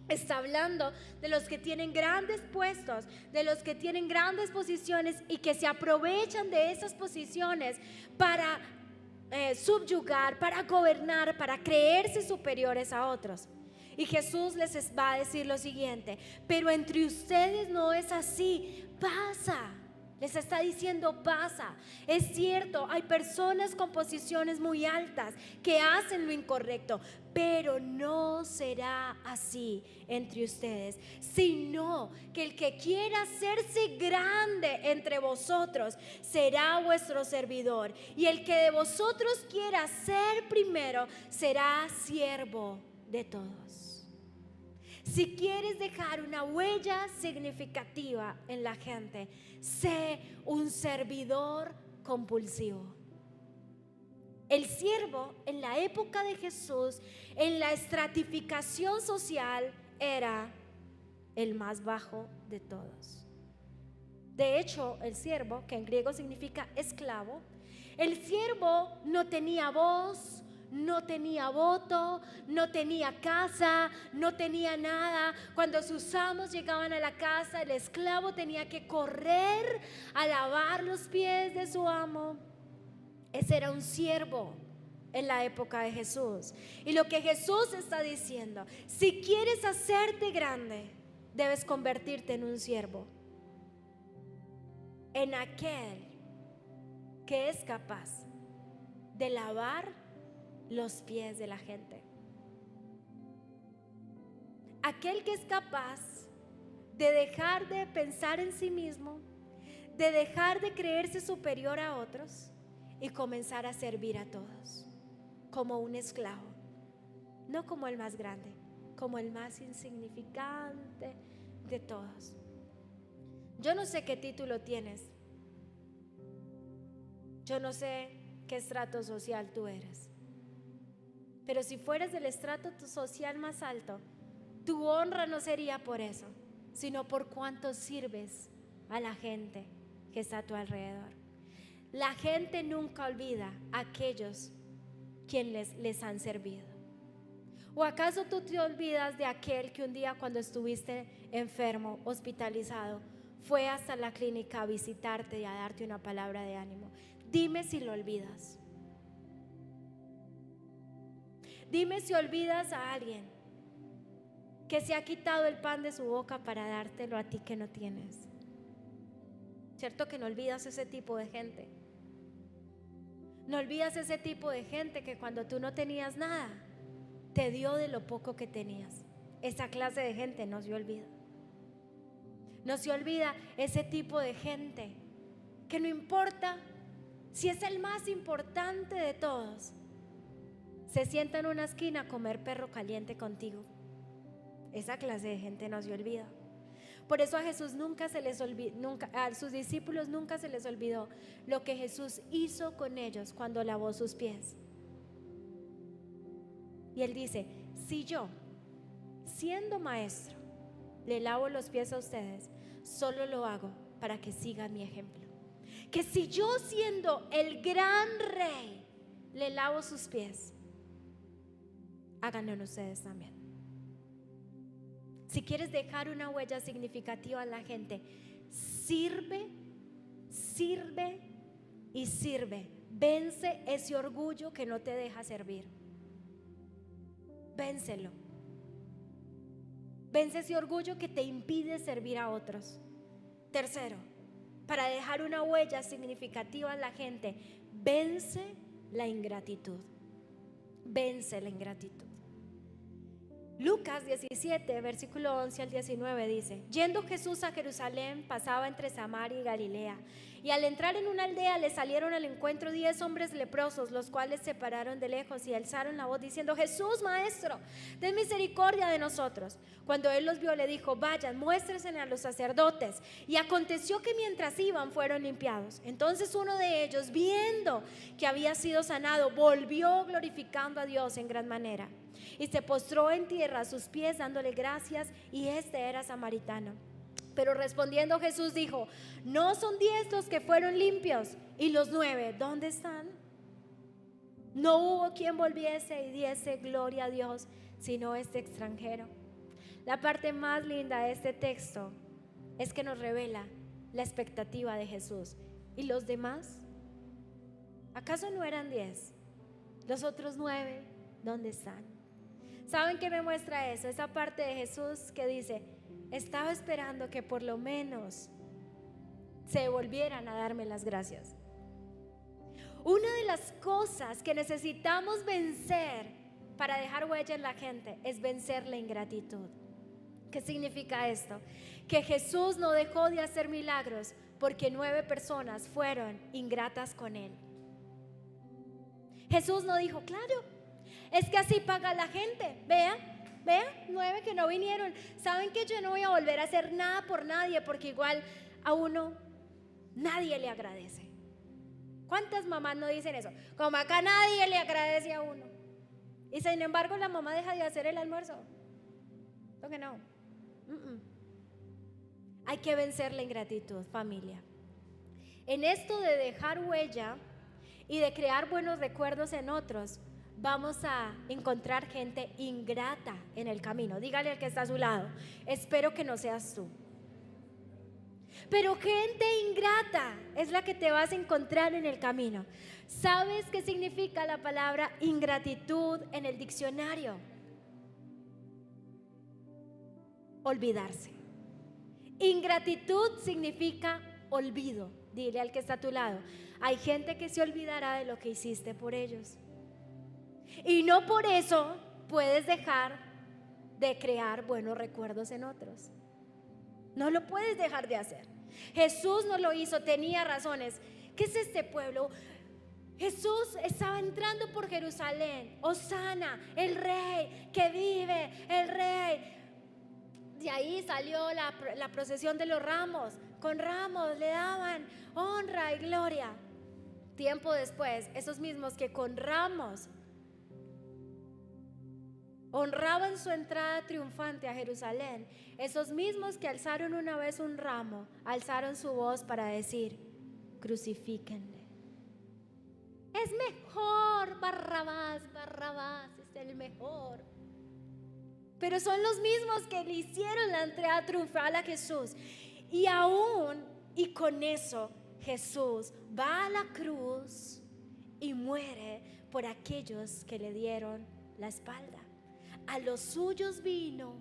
Está hablando de los que tienen grandes puestos, de los que tienen grandes posiciones y que se aprovechan de esas posiciones para subyugar, para gobernar, para creerse superiores a otros. Y Jesús les va a decir lo siguiente: pero entre ustedes no es así, pasa. Les está diciendo pasa. Es cierto, hay personas con posiciones muy altas que hacen lo incorrecto, pero no será así entre ustedes, sino que el que quiera hacerse grande entre vosotros será vuestro servidor, y el que de vosotros quiera ser primero será siervo de todos. Si quieres dejar una huella significativa en la gente, sé un servidor compulsivo. El siervo en la época de Jesús, en la estratificación social, era el más bajo de todos. De hecho, el siervo, que en griego significa esclavo, el siervo no tenía voz, no tenía voto, no tenía casa, no tenía nada. Cuando sus amos llegaban a la casa, el esclavo tenía que correr a lavar los pies de su amo. Ese era un siervo en la época de Jesús. Y lo que Jesús está diciendo: si quieres hacerte grande, debes convertirte en un siervo, en aquel que es capaz de lavar los pies de la gente, aquel que es capaz de dejar de pensar en sí mismo, de dejar de creerse superior a otros y comenzar a servir a todos como un esclavo, no como el más grande, como el más insignificante de todos. Yo no sé qué título tienes, yo no sé qué estrato social tú eres, pero si fueras del estrato social más alto, tu honra no sería por eso, sino por cuánto sirves a la gente que está a tu alrededor. La gente nunca olvida a aquellos quienes les han servido. ¿O acaso tú te olvidas de aquel que un día, cuando estuviste enfermo, hospitalizado, fue hasta la clínica a visitarte y a darte una palabra de ánimo? Dime si lo olvidas. Dime si olvidas a alguien que se ha quitado el pan de su boca para dártelo a ti que no tienes. ¿Cierto que no olvidas ese tipo de gente? No olvidas ese tipo de gente que cuando tú no tenías nada, te dio de lo poco que tenías. Esa clase de gente no se olvida. No se olvida ese tipo de gente que no importa si es el más importante de todos, se sienta en una esquina a comer perro caliente contigo. Esa clase de gente no se olvida. Por eso a Jesús nunca se les olvidó, a sus discípulos nunca se les olvidó lo que Jesús hizo con ellos cuando lavó sus pies. Y él dice: si yo, siendo maestro, le lavo los pies a ustedes, solo lo hago para que sigan mi ejemplo. Que si yo, siendo el gran rey, le lavo sus pies, háganlo ustedes también. Si quieres dejar una huella significativa en la gente, sirve, sirve y sirve. Vence ese orgullo que no te deja servir. Vénselo. Vence ese orgullo que te impide servir a otros. Tercero, para dejar una huella significativa en la gente, vence la ingratitud. Vence la ingratitud. Lucas 17, versículo 11 al 19 dice: yendo Jesús a Jerusalén, pasaba entre Samaria y Galilea, y al entrar en una aldea le salieron al encuentro 10 hombres leprosos, los cuales se pararon de lejos y alzaron la voz diciendo: Jesús, maestro, ten misericordia de nosotros. Cuando él los vio, le dijo: vayan, muéstrense a los sacerdotes. Y aconteció que mientras iban, fueron limpiados. Entonces uno de ellos, viendo que había sido sanado, volvió glorificando a Dios en gran manera, y se postró en tierra a sus pies dándole gracias, y este era samaritano. Pero respondiendo Jesús dijo: ¿no son 10 los que fueron limpios? ¿Y los 9 dónde están? No hubo quien volviese y diese gloria a Dios, sino este extranjero. La parte más linda de este texto es que nos revela la expectativa de Jesús. ¿Y los demás? ¿Acaso no eran 10? Los otros 9, ¿dónde están? ¿Saben qué me muestra eso? Esa parte de Jesús que dice, estaba esperando que por lo menos se volvieran a darme las gracias. Una de las cosas que necesitamos vencer para dejar huella en la gente es vencer la ingratitud. ¿Qué significa esto? Que Jesús no dejó de hacer milagros porque 9 personas fueron ingratas con Él. Jesús no dijo, claro, es que así paga la gente. Vean, 9 que no vinieron. Saben que yo no voy a volver a hacer nada por nadie porque igual a uno nadie le agradece. ¿Cuántas mamás no dicen eso? Como acá nadie le agradece a uno. Y sin embargo la mamá deja de hacer el almuerzo. ¿No que no? Hay que vencer la ingratitud, familia. En esto de dejar huella y de crear buenos recuerdos en otros, vamos a encontrar gente ingrata en el camino. Dígale al que está a su lado, espero que no seas tú. Pero gente ingrata es la que te vas a encontrar en el camino. ¿Sabes qué significa la palabra ingratitud en el diccionario? Olvidarse. Ingratitud significa olvido. Dile al que está a tu lado, hay gente que se olvidará de lo que hiciste por ellos. Y no por eso puedes dejar de crear buenos recuerdos en otros. No lo puedes dejar de hacer. Jesús no lo hizo, tenía razones. ¿Qué es este pueblo? Jesús estaba entrando por Jerusalén. Hosana, el rey, que vive el rey. De ahí salió la procesión de los ramos. Con ramos le daban honra y gloria. Tiempo después, esos mismos que con ramos honraban su entrada triunfante a Jerusalén, esos mismos que alzaron una vez un ramo, alzaron su voz para decir, crucifíquenle. Es mejor Barrabás, Barrabás es el mejor. Pero son los mismos que le hicieron la entrada triunfal a Jesús. Y aún, y con eso, Jesús va a la cruz y muere por aquellos que le dieron la espalda. A los suyos vino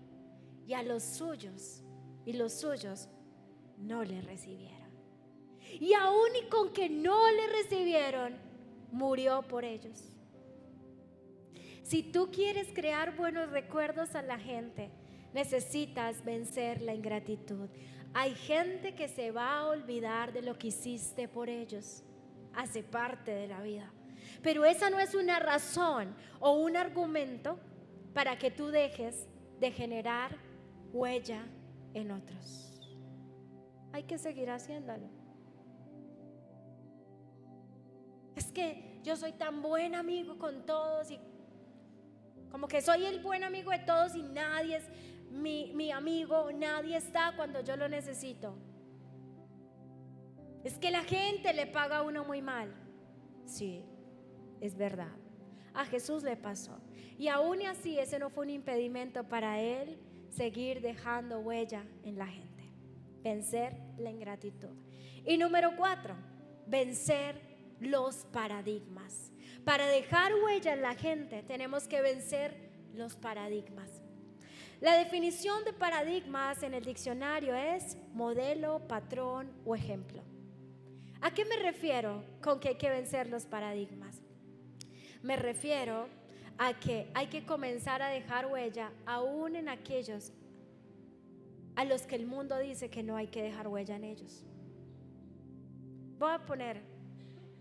y a los suyos, y los suyos no le recibieron. Y aún y con que no le recibieron, murió por ellos. Si tú quieres crear buenos recuerdos a la gente, necesitas vencer la ingratitud. Hay gente que se va a olvidar de lo que hiciste por ellos. Hace parte de la vida. Pero esa no es una razón o un argumento para que tú dejes de generar huella en otros. Hay que seguir haciéndolo. Es que yo soy tan buen amigo con todos y como que soy el buen amigo de todos y nadie es mi amigo, nadie está cuando yo lo necesito. Es que la gente le paga a uno muy mal. Sí, es verdad. A Jesús le pasó. Y aún así ese no fue un impedimento para él seguir dejando huella en la gente. Vencer la ingratitud. Y número 4, vencer los paradigmas. Para dejar huella en la gente tenemos que vencer los paradigmas. La definición de paradigmas en el diccionario es modelo, patrón o ejemplo. ¿A qué me refiero con que hay que vencer los paradigmas? Me refiero a que hay que comenzar a dejar huella aún en aquellos a los que el mundo dice que no hay que dejar huella en ellos. Voy a poner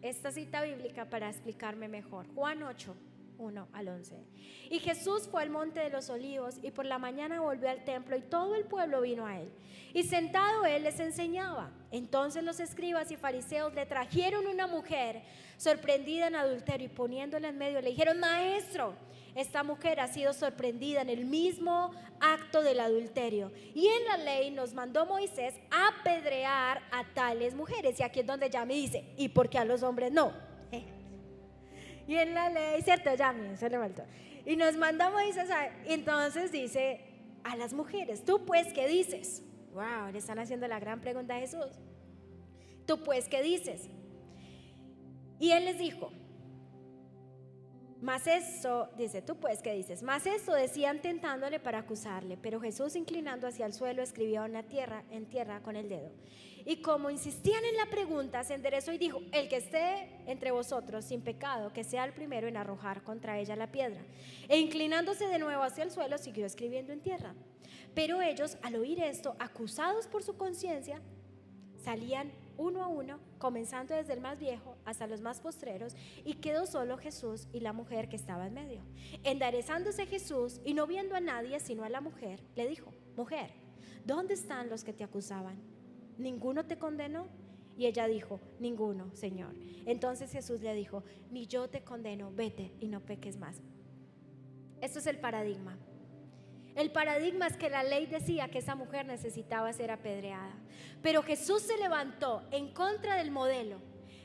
esta cita bíblica para explicarme mejor. Juan 8, 1 al 11. Y Jesús fue al monte de los olivos y por la mañana volvió al templo y todo el pueblo vino a él. Y sentado él les enseñaba. Entonces los escribas y fariseos le trajeron una mujer sorprendida en adulterio y poniéndola en medio le dijeron: Maestro, esta mujer ha sido sorprendida en el mismo acto del adulterio. Y en la ley nos mandó Moisés apedrear a tales mujeres. Y aquí es donde ya me dice: ¿y por qué a los hombres no? Y en la ley, ¿cierto? Ya me se le faltó. Y nos mandó Moisés entonces dice a las mujeres: ¿tú pues qué dices? Wow, le están haciendo la gran pregunta a Jesús. ¿Tú pues qué dices? Y él les dijo: Mas esto, dice, tú pues, ¿qué dices? Mas esto decían tentándole para acusarle, pero Jesús, inclinando hacia el suelo, escribió en tierra con el dedo. Y como insistían en la pregunta, se enderezó y dijo: el que esté entre vosotros sin pecado, que sea el primero en arrojar contra ella la piedra. E inclinándose de nuevo hacia el suelo, siguió escribiendo en tierra. Pero ellos, al oír esto, acusados por su conciencia, salían uno a uno, comenzando desde el más viejo hasta los más postreros, y quedó solo Jesús y la mujer que estaba en medio. Enderezándose Jesús y no viendo a nadie sino a la mujer, le dijo: mujer, ¿dónde están los que te acusaban? ¿Ninguno te condenó? Y ella dijo: ninguno, Señor. Entonces Jesús le dijo: ni yo te condeno, vete y no peques más. Esto es el paradigma. El paradigma es que la ley decía que esa mujer necesitaba ser apedreada, pero Jesús se levantó en contra del modelo,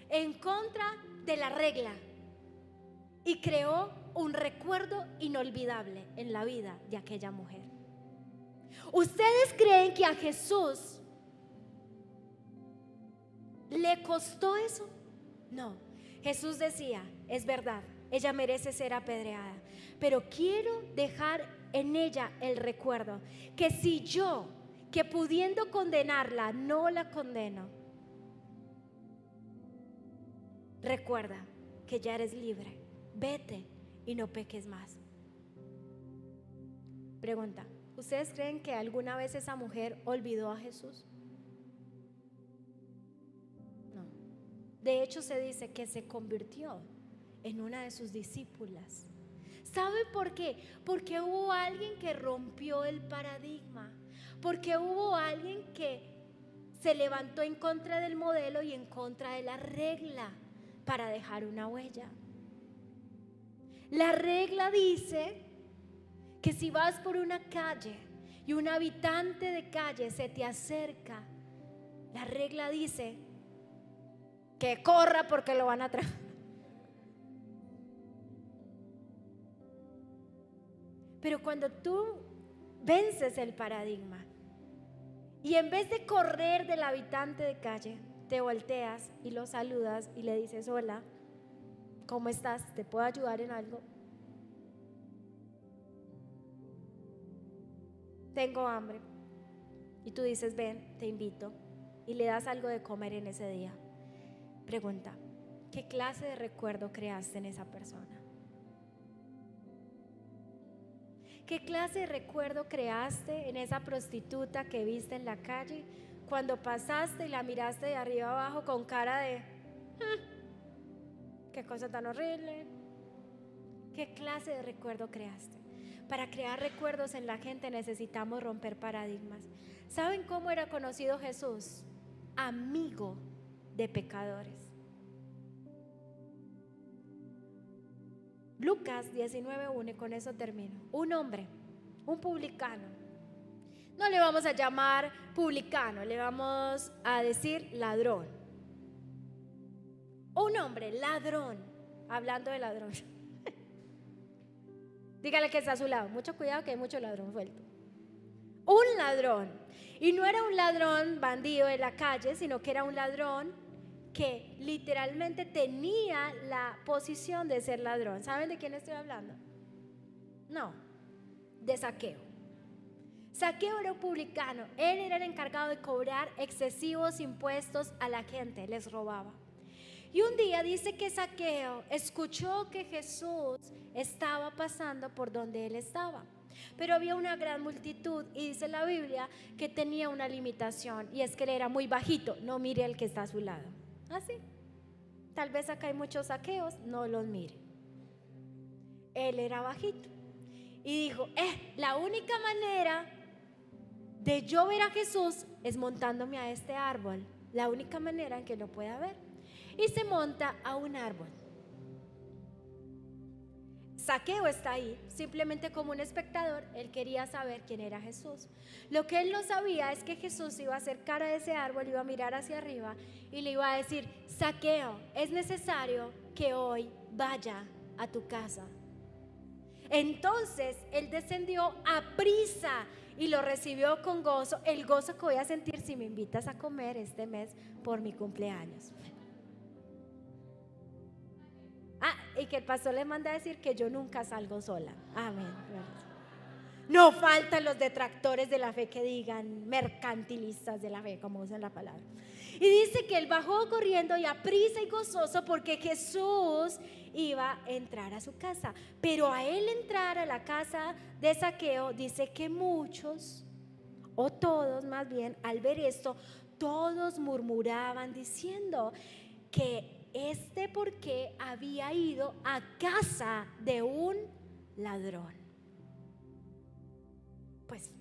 en contra de la regla, y creó un recuerdo inolvidable en la vida de aquella mujer. ¿Ustedes creen que a Jesús le costó eso? No. Jesús decía: es verdad, ella merece ser apedreada, pero quiero dejar en ella el recuerdo que si yo, que pudiendo condenarla, no la condeno, recuerda que ya eres libre, vete y no peques más. Pregunta: ¿ustedes creen que alguna vez esa mujer olvidó a Jesús? No. De hecho, se dice que se convirtió en una de sus discípulas. ¿Sabe por qué? Porque hubo alguien que rompió el paradigma, porque hubo alguien que se levantó en contra del modelo y en contra de la regla para dejar una huella. La regla dice que si vas por una calle y un habitante de calle se te acerca, la regla dice que corra porque lo van a traer. Pero cuando tú vences el paradigma y en vez de correr del habitante de calle, te volteas y lo saludas y le dices: hola, ¿cómo estás? ¿Te puedo ayudar en algo? Tengo hambre. Y tú dices: ven, te invito, y le das algo de comer en ese día. Pregunta: ¿qué clase de recuerdo creaste en esa persona? ¿Qué clase de recuerdo creaste en esa prostituta que viste en la calle cuando pasaste y la miraste de arriba abajo con cara de qué cosa tan horrible? ¿Qué clase de recuerdo creaste? Para crear recuerdos en la gente necesitamos romper paradigmas. ¿Saben cómo era conocido Jesús? Amigo de pecadores. Lucas 19:1, y con eso termino. Un hombre, un publicano, no le vamos a llamar publicano, le vamos a decir ladrón. Un hombre ladrón, hablando de ladrón. Dígale que está a su lado, mucho cuidado que hay mucho ladrón suelto. Un ladrón, y no era un ladrón bandido de la calle, sino que era un ladrón que literalmente tenía la posición de ser ladrón. ¿Saben de quién estoy hablando? No, de Zaqueo. Zaqueo era un publicano. Él era el encargado de cobrar excesivos impuestos a la gente, les robaba. Y un día dice que Zaqueo escuchó que Jesús estaba pasando por donde él estaba, pero había una gran multitud, y dice la Biblia que tenía una limitación, y es que él era muy bajito. No mire al que está a su lado. Así, tal vez acá hay muchos Zaqueos, no los mire. Él era bajito y dijo: la única manera de yo ver a Jesús es montándome a este árbol, la única manera en que lo pueda ver. Y se monta a un árbol. Zaqueo está ahí simplemente como un espectador. Él quería saber quién era Jesús. Lo que él no sabía es que Jesús iba a acercar a ese árbol, iba a mirar hacia arriba y le iba a decir: Zaqueo, es necesario que hoy vaya a tu casa. Entonces él descendió a prisa y lo recibió con gozo, el gozo que voy a sentir si me invitas a comer este mes por mi cumpleaños. y que el pastor le manda a decir que yo nunca salgo sola. Amén. No faltan los detractores de la fe que digan mercantilistas de la fe, como usan la palabra. Y dice que él bajó corriendo y aprisa y gozoso porque Jesús iba a entrar a su casa. Pero a él entrar a la casa de Zaqueo, dice que muchos, o todos más bien, al ver esto, todos murmuraban diciendo que porque había ido a casa de un ladrón. Pues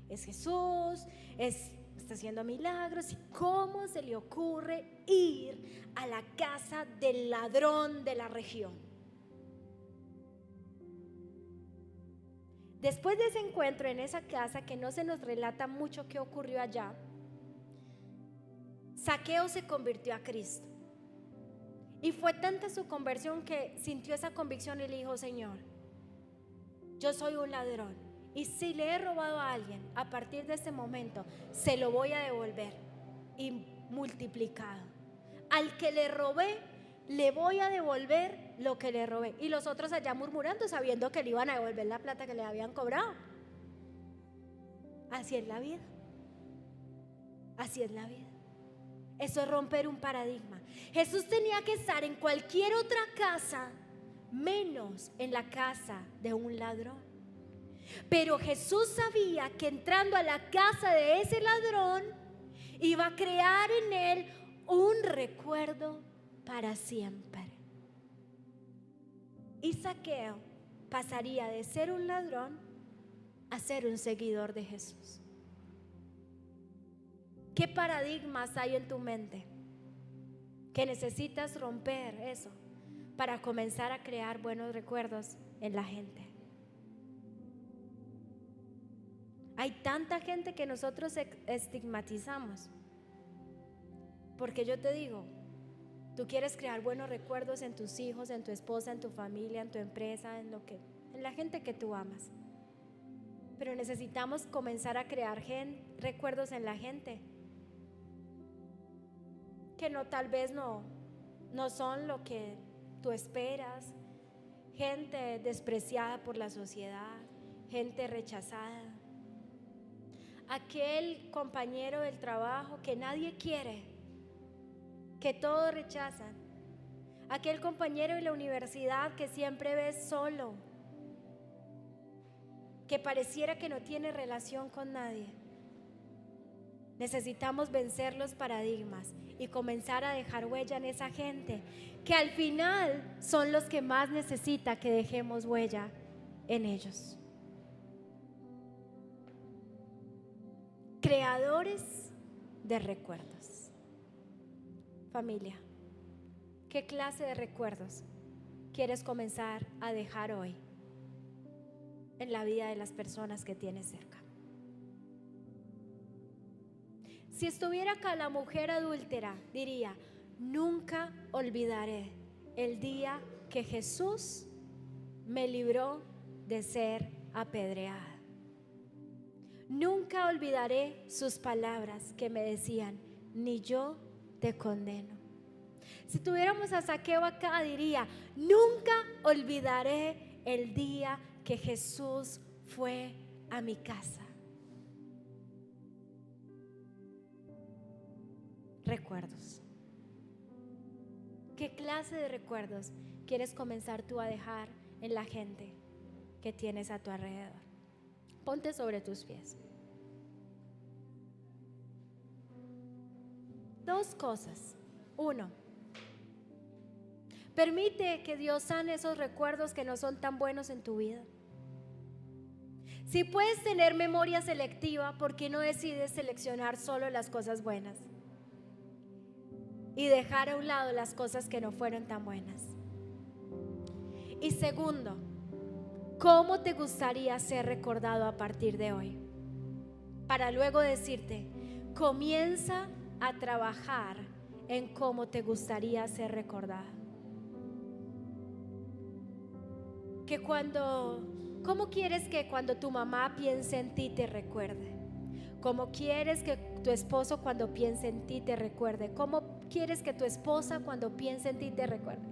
es Jesús, está haciendo milagros, y cómo se le ocurre ir a la casa del ladrón de la región. Después de ese encuentro en esa casa, que no se nos relata mucho qué ocurrió allá, Zaqueo se convirtió a Cristo. Y fue tanta su conversión que sintió esa convicción y le dijo: Señor, yo soy un ladrón, y si le he robado a alguien, a partir de este momento se lo voy a devolver y multiplicado. Al que le robé, le voy a devolver lo que le robé. Y los otros allá murmurando, sabiendo que le iban a devolver la plata que le habían cobrado. Así es la vida. Así es la vida. Eso es romper un paradigma. Jesús tenía que estar en cualquier otra casa, menos en la casa de un ladrón. Pero Jesús sabía que entrando a la casa de ese ladrón iba a crear en él un recuerdo para siempre. Y Zaqueo pasaría de ser un ladrón a ser un seguidor de Jesús. ¿Qué paradigmas hay en tu mente que necesitas romper eso para comenzar a crear buenos recuerdos en la gente? Hay tanta gente que nosotros estigmatizamos. Porque yo te digo, tú quieres crear buenos recuerdos en tus hijos, en tu esposa, en tu familia, en tu empresa, en la gente que tú amas. Pero necesitamos comenzar a crear recuerdos en la gente que tal vez no son lo que tú esperas. Gente despreciada por la sociedad, gente rechazada. Aquel compañero del trabajo que nadie quiere, que todos rechazan. Aquel compañero de la universidad que siempre ves solo, que pareciera que no tiene relación con nadie. Necesitamos vencer los paradigmas y comenzar a dejar huella en esa gente, que al final son los que más necesita que dejemos huella en ellos. Creadores de recuerdos. Familia, ¿qué clase de recuerdos quieres comenzar a dejar hoy en la vida de las personas que tienes cerca? Si estuviera acá la mujer adúltera, diría: nunca olvidaré el día que Jesús me libró de ser apedreada. Nunca olvidaré sus palabras que me decían: ni yo te condeno. Si tuviéramos a Zaqueo acá, diría: nunca olvidaré el día que Jesús fue a mi casa. Recuerdos. ¿Qué clase de recuerdos quieres comenzar tú a dejar en la gente que tienes a tu alrededor? Ponte sobre tus pies. Dos cosas. Uno, permite que Dios sane esos recuerdos que no son tan buenos en tu vida. Si puedes tener memoria selectiva, ¿por qué no decides seleccionar solo las cosas buenas y dejar a un lado las cosas que no fueron tan buenas? Y segundo, ¿cómo te gustaría ser recordado a partir de hoy? Para luego decirte: comienza a trabajar en cómo te gustaría ser recordado. ¿Cómo quieres que cuando tu mamá piense en ti te recuerde? ¿Cómo quieres que tu esposo cuando piense en ti te recuerde? ¿Cómo quieres que tu esposa cuando piense en ti te recuerde?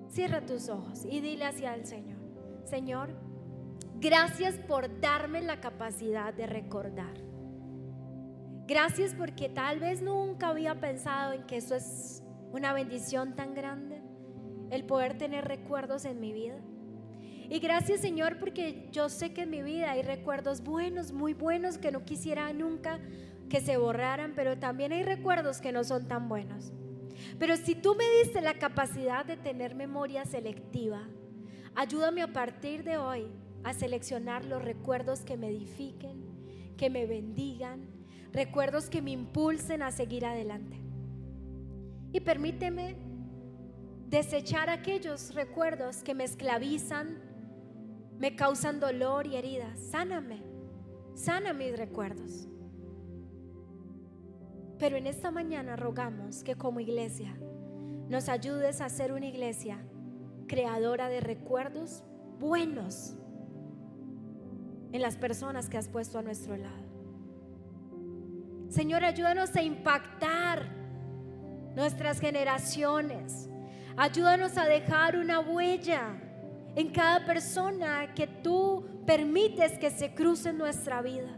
Cierra tus ojos y dile hacia el Señor: Señor, gracias por darme la capacidad de recordar. Gracias porque tal vez nunca había pensado en que eso es una bendición tan grande, el poder tener recuerdos en mi vida. Y gracias, Señor, porque yo sé que en mi vida hay recuerdos buenos, muy buenos, que no quisiera nunca que se borraran, pero también hay recuerdos que no son tan buenos. Pero si tú me diste la capacidad de tener memoria selectiva, ayúdame a partir de hoy a seleccionar los recuerdos que me edifiquen, que me bendigan, recuerdos que me impulsen a seguir adelante. Y permíteme desechar aquellos recuerdos que me esclavizan, me causan dolor y heridas. Sáname, sana mis recuerdos. Pero en esta mañana rogamos que como iglesia nos ayudes a ser una iglesia creadora de recuerdos buenos en las personas que has puesto a nuestro lado. Señor, ayúdanos a impactar nuestras generaciones. Ayúdanos a dejar una huella en cada persona que tú permites que se cruce en nuestra vida.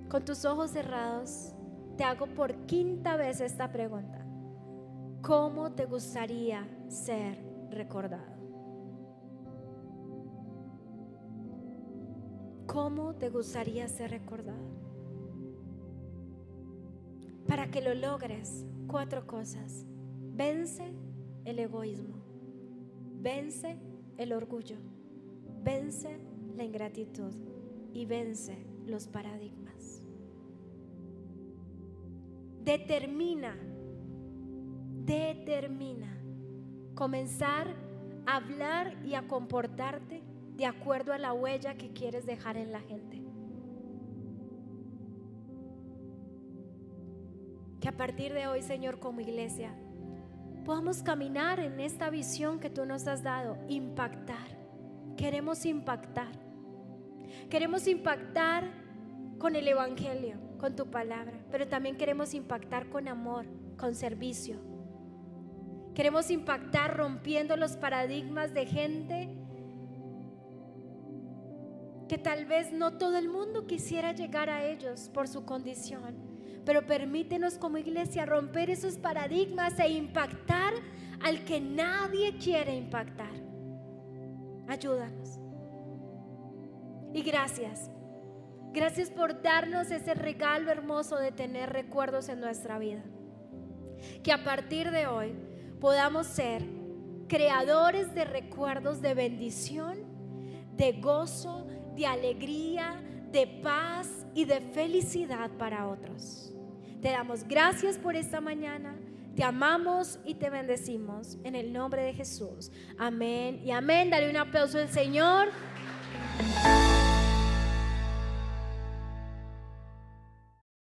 Con tus ojos cerrados, te hago por quinta vez esta pregunta: ¿cómo te gustaría ser recordado? ¿Cómo te gustaría ser recordado? Para que lo logres, 4 cosas: vence el egoísmo, vence el orgullo, vence la ingratitud y vence los paradigmas. Determina comenzar a hablar y a comportarte de acuerdo a la huella que quieres dejar en la gente. Que a partir de hoy, Señor, como iglesia, podamos caminar en esta visión que tú nos has dado, impactar. Queremos impactar. Queremos impactar con el evangelio, con tu palabra, pero también queremos impactar con amor, con servicio. Queremos impactar rompiendo los paradigmas de gente que tal vez no todo el mundo quisiera llegar a ellos por su condición, pero permítenos como iglesia romper esos paradigmas e impactar al que nadie quiere impactar. Ayúdanos. Y gracias por darnos ese regalo hermoso de tener recuerdos en nuestra vida. Que a partir de hoy podamos ser creadores de recuerdos de bendición, de gozo, de alegría, de paz y de felicidad para otros. Te damos gracias por esta mañana. Te amamos y te bendecimos en el nombre de Jesús. Amén y amén. Dale un aplauso al Señor.